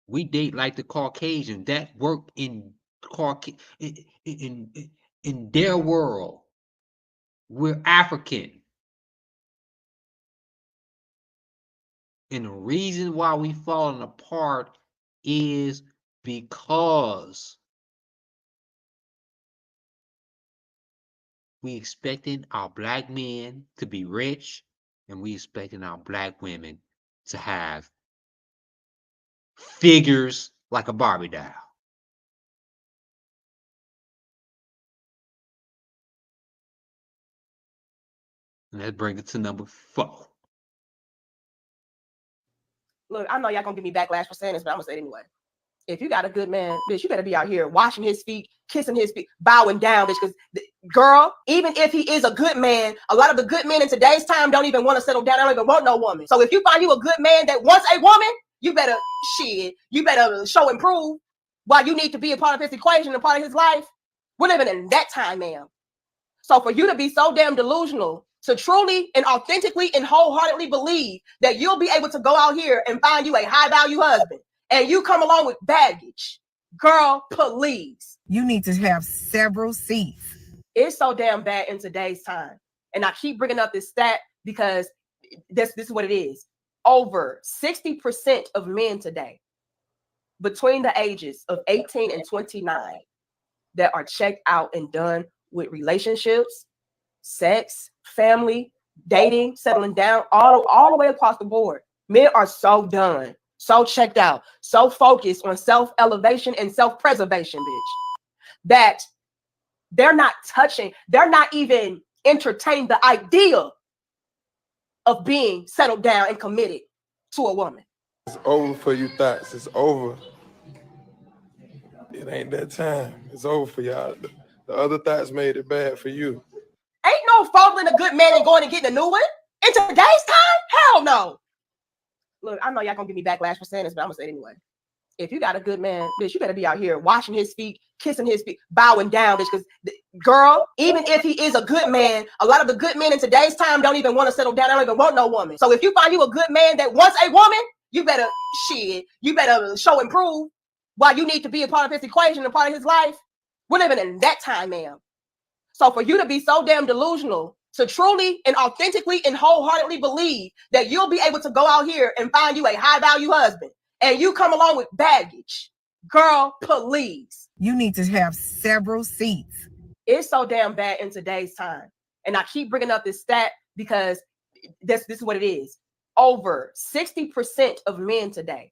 We date like the Caucasian. That worked in their world. We're African. And the reason why we falling apart is because we expecting our black men to be rich, and we expecting our black women to have figures like a Barbie doll. And that brings it to number 4. Look, I know y'all gonna give me backlash for saying this, but I'm gonna say it anyway. If you got a good man, bitch, you better be out here washing his feet, kissing his feet, bowing down, bitch. Because, girl, even if he is a good man, a lot of the good men in today's time don't even want to settle down. They don't even want no woman. So if you find you a good man that wants a woman, you better you better show and prove why you need to be a part of his equation and part of his life. We're living in that time, ma'am. So for you to be so damn delusional to truly and authentically and wholeheartedly believe that you'll be able to go out here and find you a high value husband and you come along with baggage, girl, please. You need to have several seats. It's so damn bad in today's time. And I keep bringing up this stat because this is what it is. Over 60% of men today between the ages of 18 and 29 that are checked out and done with relationships, sex, family, dating, settling down, all the way across the board. Men are so done, so checked out, so focused on self-elevation and self-preservation, bitch, that they're not even entertaining the idea of being settled down and committed to a woman. It's over for you thoughts. It's over. It ain't that time. It's over for y'all. The other thoughts made it bad for you. Ain't no following a good man and going and getting a new one. In today's time? Hell no. Look, I know y'all gonna give me backlash for saying this, but I'm gonna say it anyway. If you got a good man, bitch, you better be out here washing his feet, kissing his feet, bowing down, bitch. Because, girl, even if he is a good man, a lot of the good men in today's time don't even want to settle down. They don't even want no woman. So if you find you a good man that wants a woman, you better you better show and prove why you need to be a part of his equation and part of his life. We're living in that time, ma'am. So for you to be so damn delusional to truly and authentically and wholeheartedly believe that you'll be able to go out here and find you a high value husband and you come along with baggage, girl, please. You need to have several seats. It's so damn bad in today's time. And I keep bringing up this stat because this is what it is. Over 60% of men today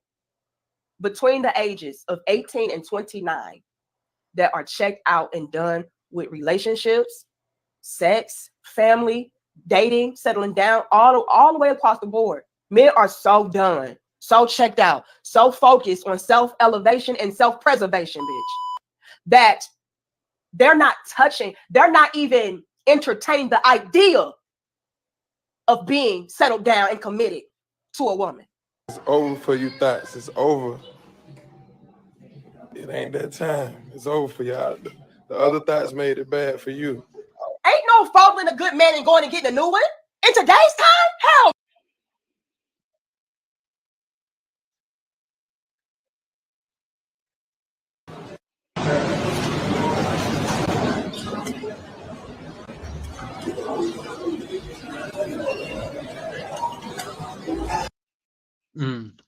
between the ages of 18 and 29 that are checked out and done with relationships, sex, family, dating, settling down, all the way across the board. Men are so done, so checked out, so focused on self-elevation and self-preservation, bitch, that they're not even entertaining the idea of being settled down and committed to a woman. It's over for you thoughts. It's over. It ain't that time. It's over for y'all. The other thoughts made it bad for you. Ain't no following a good man and going and getting a new one. In today's time? Hell.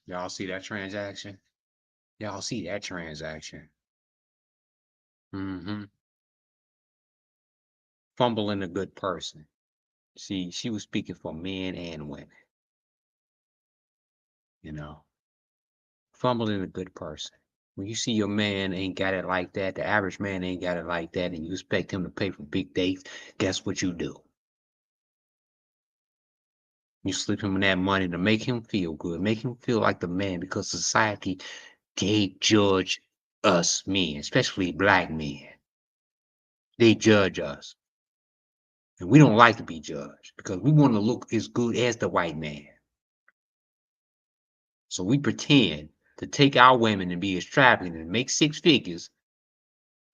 Y'all see that transaction? Y'all see that transaction? Fumbling a good person. See, she was speaking for men and women. You know, fumbling a good person. When you see your man ain't got it like that, the average man ain't got it like that, and you expect him to pay for big dates, guess what you do? You slip him that money to make him feel good, make him feel like the man, because society, they judge us men, especially black men. They judge us. And we don't like to be judged because we want to look as good as the white man. So we pretend to take our women and be extravagant and make six figures,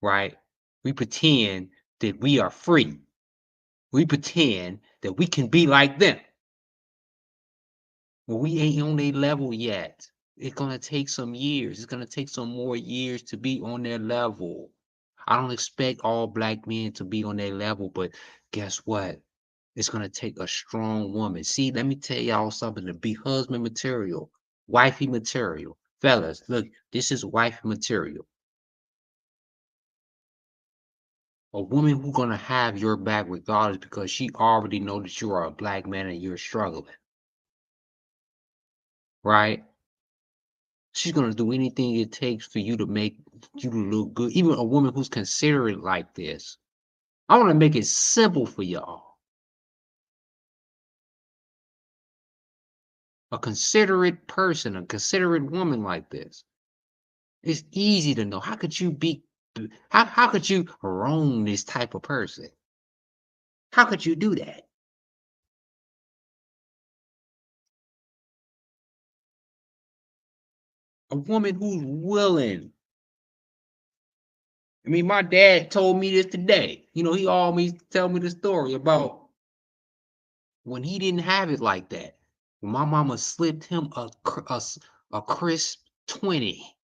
right? We pretend that we are free. We pretend that we can be like them. Well, we ain't on their level yet. It's going to take some years. It's going to take some more years to be on their level. I don't expect all black men to be on their level, but guess what? It's going to take a strong woman. See, let me tell y'all something, to be husband material, wifey material. Fellas, look, this is wifey material. A woman who's going to have your back regardless because she already knows that you are a black man and you're struggling. Right? She's going to do anything it takes for you to make you look good. Even a woman who's considerate like this. I want to make it simple for y'all. A considerate person, a considerate woman like this It's easy to know. How could you be? How could you wrong this type of person? How could you do that? A woman who's willing. I mean, my dad told me this today. You know, he always tell me the story about when he didn't have it like that. When my mama slipped him a crisp 20.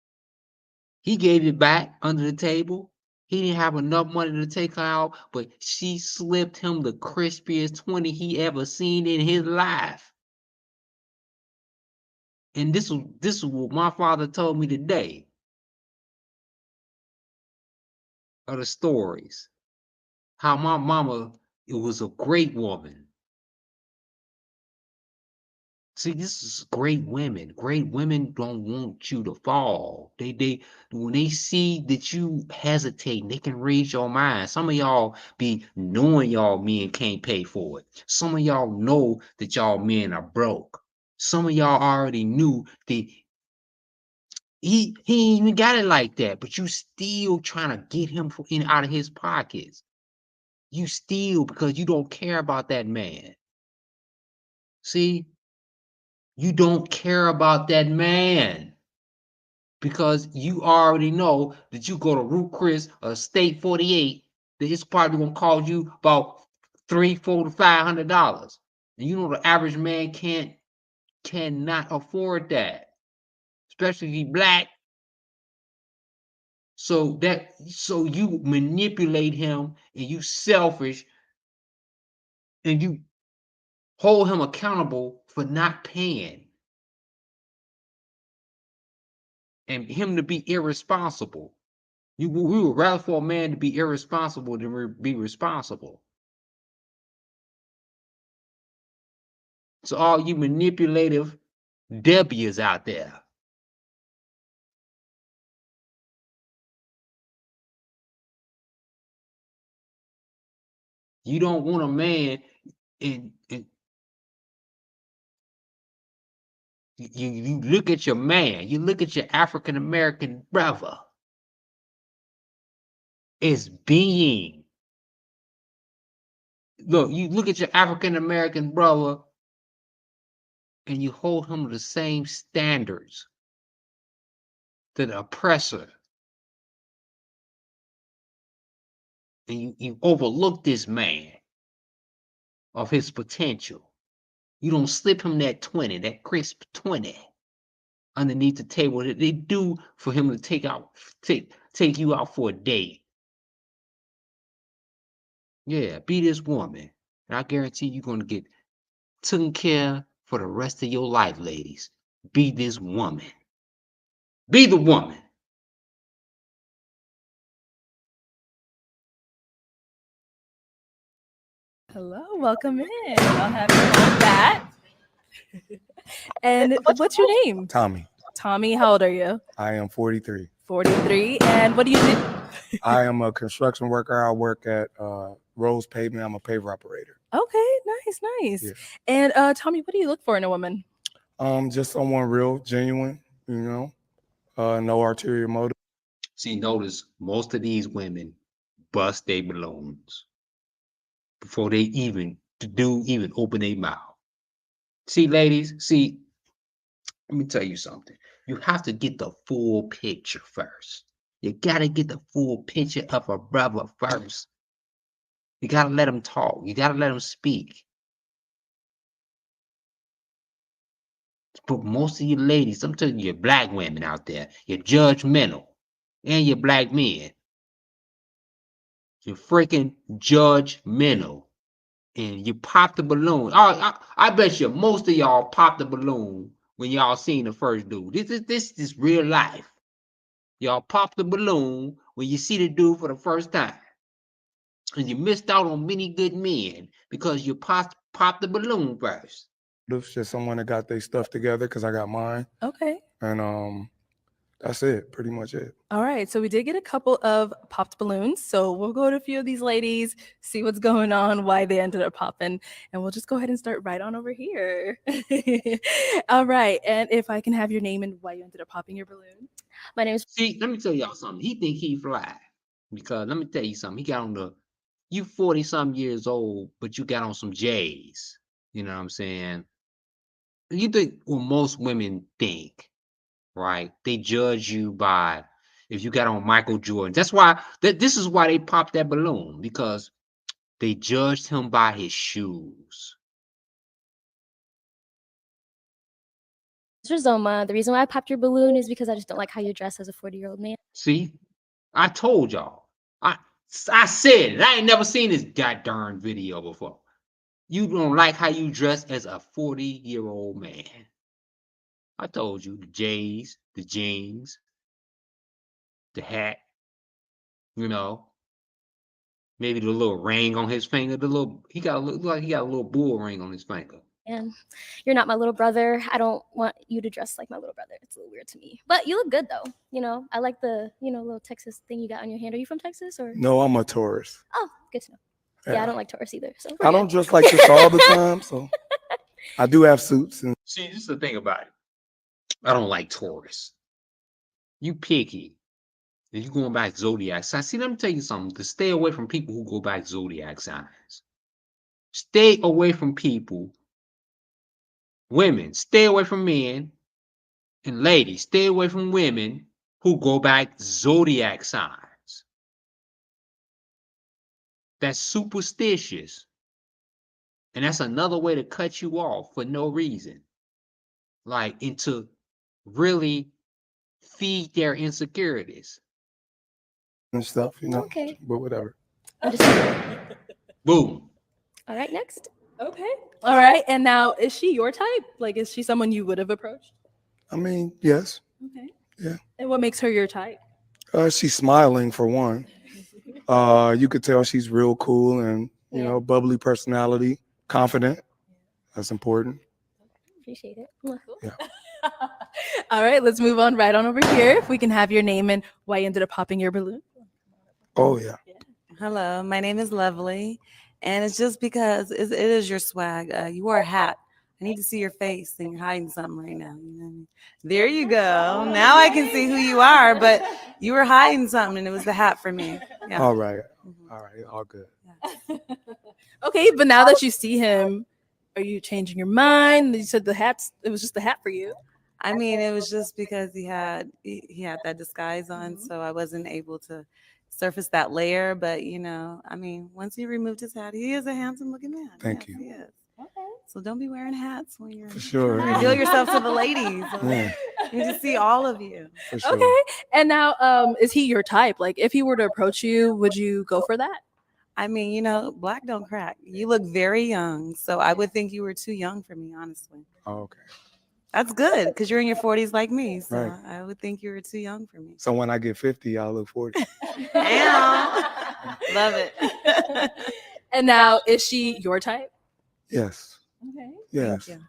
He gave it back under the table. He didn't have enough money to take her out, but she slipped him the crispiest 20 he ever seen in his life. And this is what my father told me today. Of the stories. How my mama, it was a great woman. See, this is great women. Great women don't want you to fall. They when they see that you hesitate, they can read your mind. Some of y'all be knowing y'all men can't pay for it. Some of y'all know that y'all men are broke. Some of y'all already knew that he ain't even got it like that, but you still trying to get him out of his pockets. You still, because you don't care about that man. See? You don't care about that man because you already know that you go to Ruth Chris or State 48, that it's probably gonna cost you about $300, $400 to $500. And you know the average man cannot afford that, especially if he's black. So you manipulate him and you selfish and you hold him accountable for not paying. And him to be irresponsible. We would rather for a man to be irresponsible than be responsible. So all you manipulative W's out there. You don't want a man and you look at your man, you look at your African American brother as being. Look, you look at your African American brother and you hold him to the same standards to the oppressor. And you overlook this man of his potential. You don't slip him that 20, that crisp 20 underneath the table that they do for him to take you out for a date. Yeah, be this woman. And I guarantee you're going to get taken care for the rest of your life, ladies. Be this woman. Be the woman. Hello, welcome in. I'll have you on that. And what's your name? Tommy. Tommy, how old are you? I am 43. 43. And what do you do? I am a construction worker. I work at Rose Pavement. I'm a paver operator. Okay, nice. Yeah. And Tommy, what do you look for in a woman? Just someone real, genuine, no ulterior motive. See, notice most of these women bust their balloons before they even open their mouth. See, ladies, let me tell you something. You have to get the full picture first. You got to get the full picture of a brother first. You got to let him talk. You got to let him speak. But most of you ladies, I'm telling you, black women out there, you're judgmental. And you're black men. You're freaking judgmental. And you pop the balloon. I bet you most of y'all popped the balloon when y'all seen the first dude. This is real life. Y'all pop the balloon when you see the dude for the first time. And you missed out on many good men because you popped the balloon first. It's just someone that got their stuff together because I got mine. Okay. And That's it. Pretty much it. All right, so we did get a couple of popped balloons. So we'll go to a few of these ladies, see what's going on, why they ended up popping, and we'll just go ahead and start right on over here. All right, and if I can have your name and why you ended up popping your balloon. My name is. See, let me tell y'all something. He think he fly because let me tell you something. He got on the, you 40-some years old, but you got on some J's. You know what I'm saying? You think what most women think, right? They judge you by if you got on Michael Jordan. That's why this is why they popped that balloon, because they judged him by his shoes. Mr. Zoma, the reason why I popped your balloon is because I just don't like how you dress as a 40-year-old man. See, I told y'all. I said it. I ain't never seen this goddamn video before. You don't like how you dress as a 40-year-old man. I told you, the J's, the jeans, the hat, you know, maybe the little ring on his finger. He got a little bull ring on his finger. And you're not my little brother. I don't want you to dress like my little brother. It's a little weird to me. But you look good though. You know, I like the, little Texas thing you got on your hand. Are you from Texas or? No, I'm a tourist. Oh, good to know. Yeah, I don't like Taurus either. So I don't dress like this all the time, so I do have suits. And see, this is the thing about it. I don't like Taurus. You picky. If you going back zodiac signs, see, let me tell you something. To stay away from people who go back zodiac signs. Stay away from people. Women, stay away from men. And ladies, stay away from women who go back zodiac signs. That's superstitious. And that's another way to cut you off for no reason. Like, and to really feed their insecurities. and stuff, Okay. but whatever. Boom. All right, next. Okay. All right, and now is she your type? Like, is she someone you would have approached? I mean, yes. Okay. Yeah. And what makes her your type? She's smiling for one. You could tell she's real cool and, bubbly personality, confident. That's important. Appreciate it. Yeah. All right, let's move on right on over here. If we can have your name and why you ended up popping your balloon. Oh, yeah. Hello, my name is Lovely, and it's just because it is your swag. You wore a hat. I need to see your face, and you're hiding something right now. You know what I mean? There you go. Now I can see who you are, but you were hiding something, and it was the hat for me. Yeah. All right. All right. All good. Okay, but now that you see him, are you changing your mind? You said it was just the hat for you. I mean, it was just because he had that disguise on, so I wasn't able to surface that layer. But I mean, once he removed his hat, he is a handsome looking man. Thank you. He is. Okay. So don't be wearing hats when you're For sure. reveal yourself to the ladies. Yeah. We need to see all of you. For sure. Okay, and now is he your type? Like, if he were to approach you, would you go for that? I mean, black don't crack. You look very young, so I would think you were too young for me, honestly. Oh, okay. That's good because you're in your 40s like me, so Right. I would think you were too young for me. So when I get 50, I'll look 40. Damn. Love it. And now, is she your type? Yes. Okay. Yes. Thank you.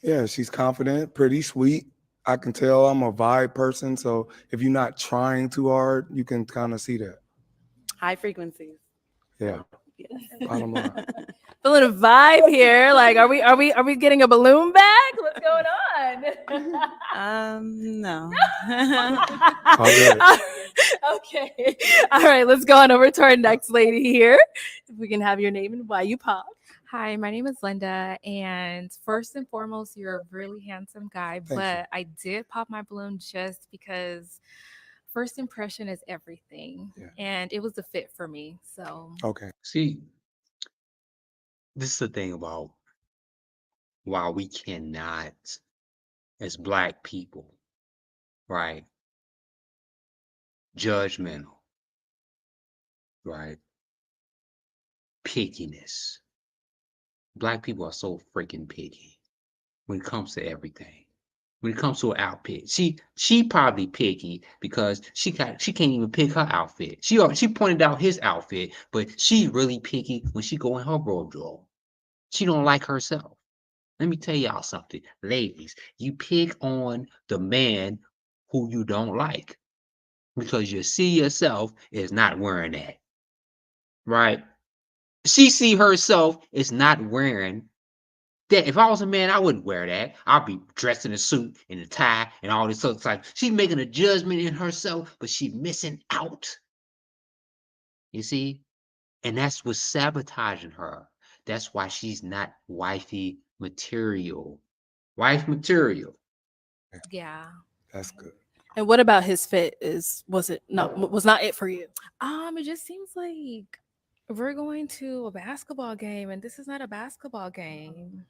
Yeah, she's confident, pretty sweet. I can tell I'm a vibe person. So if you're not trying too hard, you can kind of see that. High frequencies. Yeah. Bottom line. Feeling a vibe here. Like, are we getting a balloon back? What's going on? No. All good. Okay. All right, let's go on over to our next lady here. If we can have your name and why you pop. Hi, my name is Linda, and first and foremost, you're a really handsome guy, Thank you. but I did pop my balloon just because first impression is everything, Yeah. and it was a fit for me. So Okay. See, this is the thing about why we cannot, as Black people, right, judgmental, right, pickiness. Black people are so freaking picky when it comes to everything. When it comes to an outfit, she probably picky because she can't even pick her outfit. She pointed out his outfit, but she really picky when she go in her wardrobe. She don't like herself. Let me tell y'all something, ladies. You pick on the man who you don't like because you see yourself as not wearing that, right? She see herself as not wearing that. If I was a man, I wouldn't wear that. I'd be dressed in a suit and a tie and all this other stuff. She's making a judgment in herself, but she's missing out. You see? And that's what's sabotaging her. That's why she's not wifey material. Wife material. Yeah. That's good. And what about his fit? Was not it for you? It just seems like we're going to a basketball game and this is not a basketball game,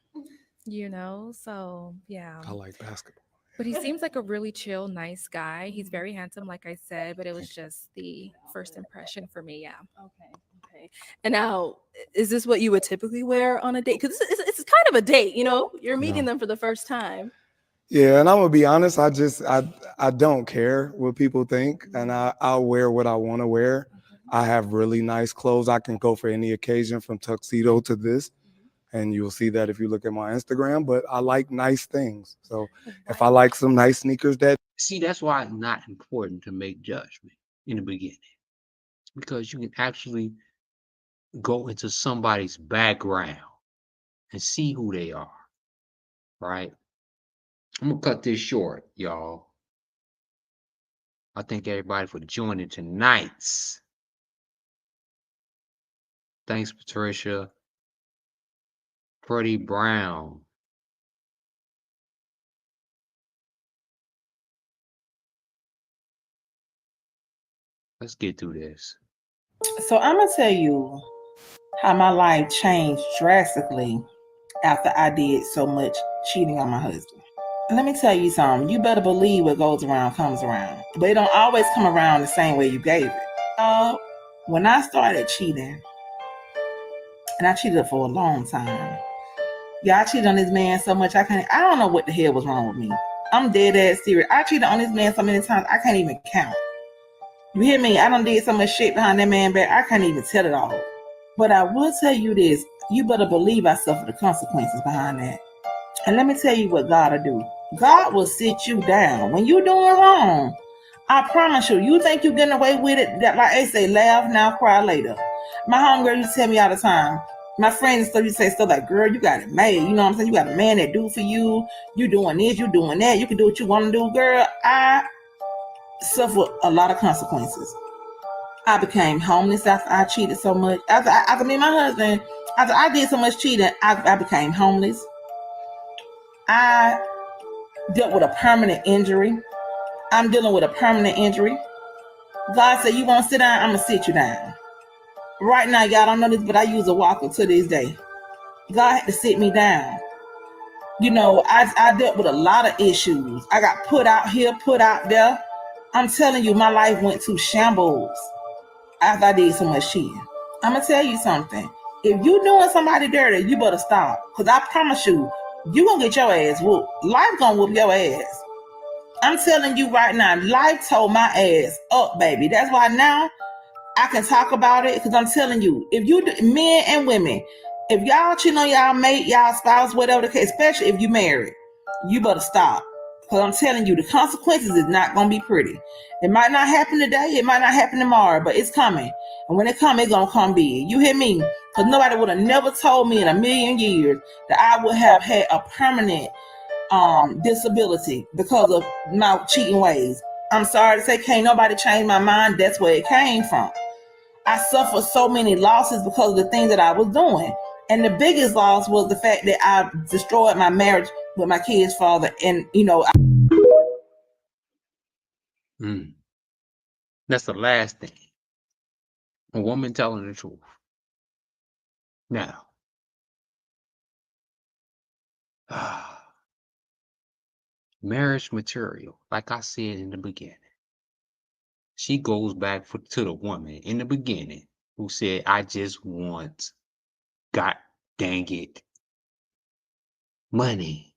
so yeah. I like basketball. But he seems like a really chill, nice guy. He's very handsome, like I said, but it was just the first impression for me. Yeah. Okay. And now, is this what you would typically wear on a date? Because it's kind of a date, you're meeting them for the first time. Yeah, and I'm gonna be honest. I don't care what people think, and I'll wear what I want to wear. I have really nice clothes. I can go for any occasion, from tuxedo to this, and you'll see that if you look at my Instagram. But I like nice things, so if I like some nice sneakers, that's why it's not important to make judgment in the beginning, because you can actually go into somebody's background and see who they are, right? I'm gonna cut this short, y'all. I thank everybody for joining tonight's. Thanks, Patricia. Freddie Brown. Let's get through this. So I'm gonna tell you how my life changed drastically after I did so much cheating on my husband. Let me tell you something. You better believe what goes around comes around. But it don't always come around the same way you gave it. When I started cheating, and I cheated for a long time. Yeah, I cheated on this man so much I don't know what the hell was wrong with me. I'm dead ass serious. I cheated on this man so many times I can't even count. You hear me? I done did so much shit behind that man back, I can't even tell it all. But I will tell you this, you better believe I suffer the consequences behind that. And let me tell you what God will do. God will sit you down. When you're doing wrong, I promise you, you think you're getting away with it, that like they say, laugh now, cry later. My homegirl used to tell me all the time, my friends used to say stuff like, girl, you got it made. You know what I'm saying? You got a man that do for you. You doing this, you doing that. You can do what you want to do. Girl, I suffered a lot of consequences. I became homeless after I cheated so much. After me and my husband, after I did so much cheating, I became homeless. I dealt with a permanent injury. I'm dealing with a permanent injury. God said, you want to sit down? I'm going to sit you down. Right now, y'all don't know this, but I use a walker to this day. God had to sit me down. I dealt with a lot of issues. I got put out here, put out there. I'm telling you, my life went to shambles after I did so much cheating. I'm going to tell you something. If you doing somebody dirty, you better stop. Because I promise you, you going to get your ass whooped. Life going to whoop your ass. I'm telling you right now, life tore my ass up, baby. That's why now I can talk about it, because I'm telling you, if you, men and women, if y'all cheating on y'all mate, y'all spouse, whatever the case, especially if you married, you better stop. Because I'm telling you, the consequences is not going to be pretty. It might not happen today, it might not happen tomorrow, but it's coming. And when it comes, it's going to come big. You hear me? Because nobody would have never told me in a million years that I would have had a permanent disability because of my cheating ways. I'm sorry to say, can't nobody change my mind. That's where it came from. I suffered so many losses because of the things that I was doing. And the biggest loss was the fact that I destroyed my marriage with my kid's father. And, That's the last thing. A woman telling the truth. Now, marriage material, like I said in the beginning, she goes back to the woman in the beginning who said, I just want, God dang it, money.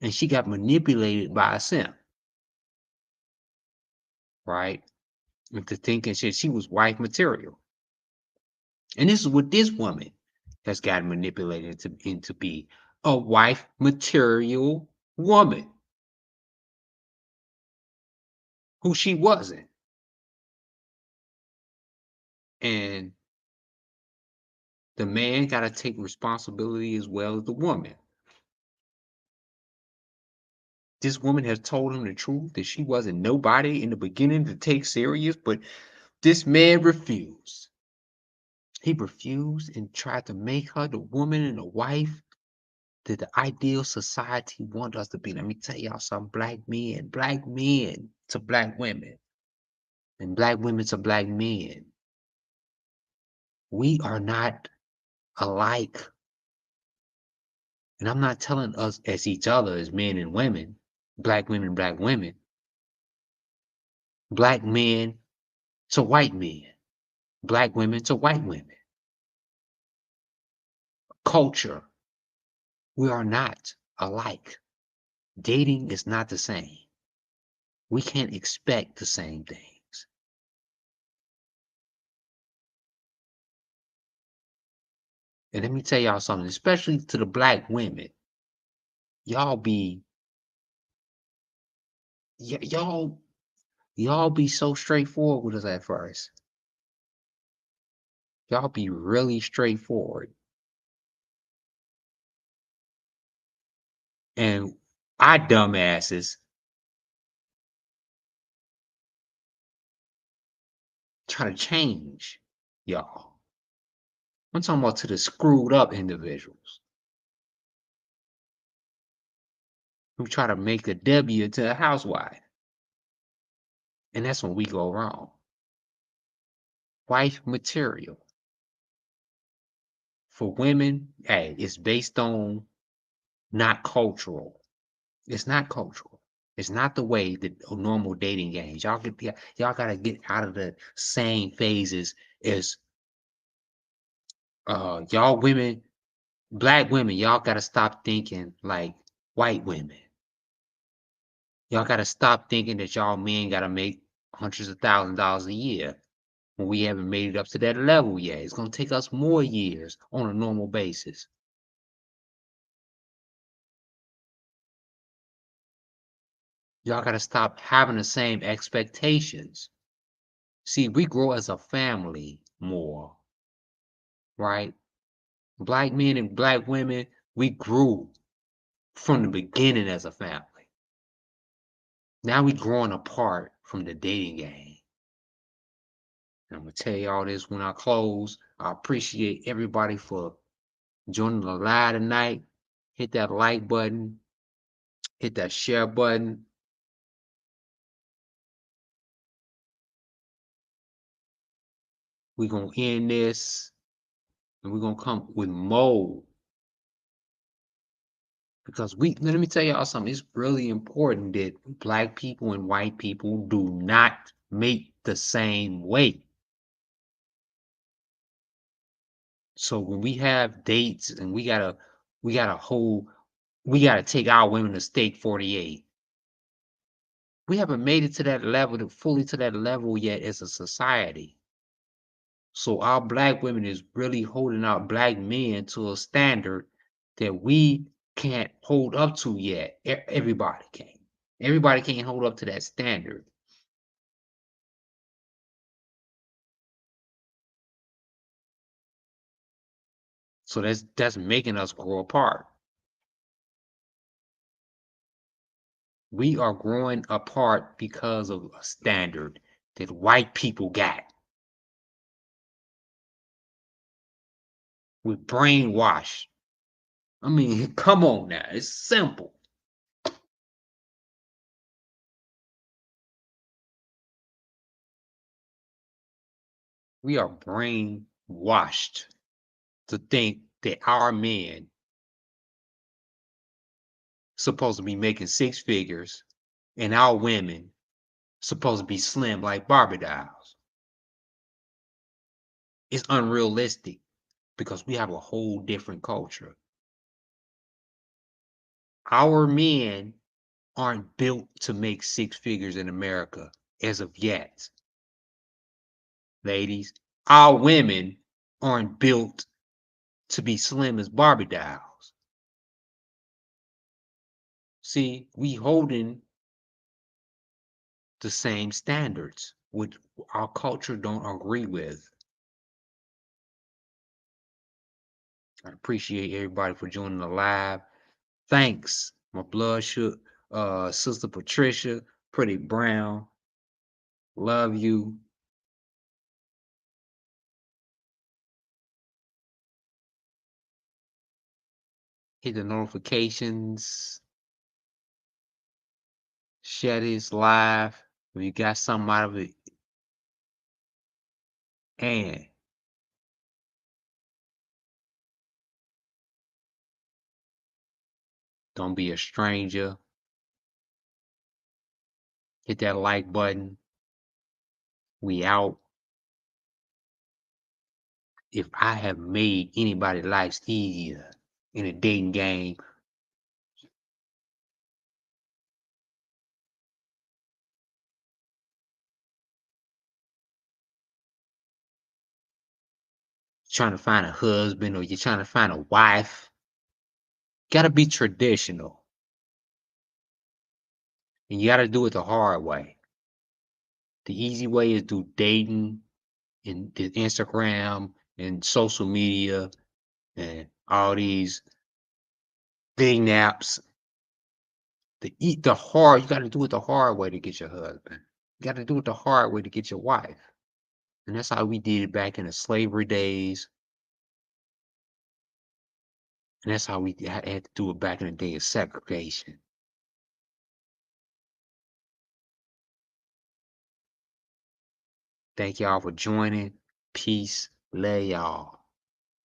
And she got manipulated by a simp, right? Into thinking she was wife material. And this is what this woman has gotten manipulated into be, a wife material woman. who she wasn't. And the man got to take responsibility as well as the woman. This woman has told him the truth that she wasn't nobody in the beginning to take serious, but this man refused. He refused and tried to make her the woman and the wife that the ideal society want us to be. Let me tell y'all something, black men to black women, and black women to black men. We are not alike. And I'm not telling us as each other as men and women, black women, black women. Black men to white men, black women to white women. Culture, we are not alike. Dating is not the same. We can't expect the same things. And let me tell y'all something, especially to the black women, y'all be so straightforward with us at first. Y'all be really straightforward. And our dumbasses try to change y'all. I'm talking about to the screwed up individuals who try to make a W to a housewife. And that's when we go wrong. Wife material. For women, hey, it's based on not cultural. It's not cultural. It's not the way that normal dating games. Y'all gotta get out of the same phases as y'all women, black women. Y'all gotta stop thinking like white women. Y'all gotta stop thinking that y'all men gotta make hundreds of $1,000s a year when we haven't made it up to that level yet. It's gonna take us more years on a normal basis. Y'all gotta stop having the same expectations. See, we grow as a family more, right? Black men and black women, we grew from the beginning as a family. Now we growing apart from the dating game. And I'm gonna tell y'all this when I close. I appreciate everybody for joining the live tonight. Hit that like button, hit that share button. We're gonna end this and we're gonna come with more. Because let me tell y'all something, it's really important that black people and white people do not mate the same way. So when we have dates and we gotta take our women to Steak 48. We haven't made it to that level, fully to that level yet as a society. So our black women is really holding our black men to a standard that we can't hold up to yet. Everybody can't. Everybody can't hold up to that standard. So that's making us grow apart. We are growing apart because of a standard that white people got. We're brainwashed. I mean, come on now. It's simple. We are brainwashed to think that our men supposed to be making six figures and our women supposed to be slim like Barbie dolls. It's unrealistic because we have a whole different culture. Our men aren't built to make six figures in America as of yet. Ladies, our women aren't built to be slim as Barbie dolls. See, we holding the same standards, which our culture don't agree with. I appreciate everybody for joining the live. Thanks, my blood sister Patricia, Pretty Brown. Love you. Hit the notifications. Share this live if you got something out of it. And don't be a stranger. Hit that like button. We out. If I have made anybody's lives easier in a dating game, trying to find a husband or you're trying to find a wife, gotta be traditional. And you gotta do it the hard way. The easy way is do dating and Instagram and social media and all these dating apps. The hard, you gotta do it the hard way to get your husband. You gotta do it the hard way to get your wife. And that's how we did it back in the slavery days. And that's how we had to do it back in the day of segregation. Thank y'all for joining. Peace. Love y'all.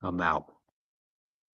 I'm out.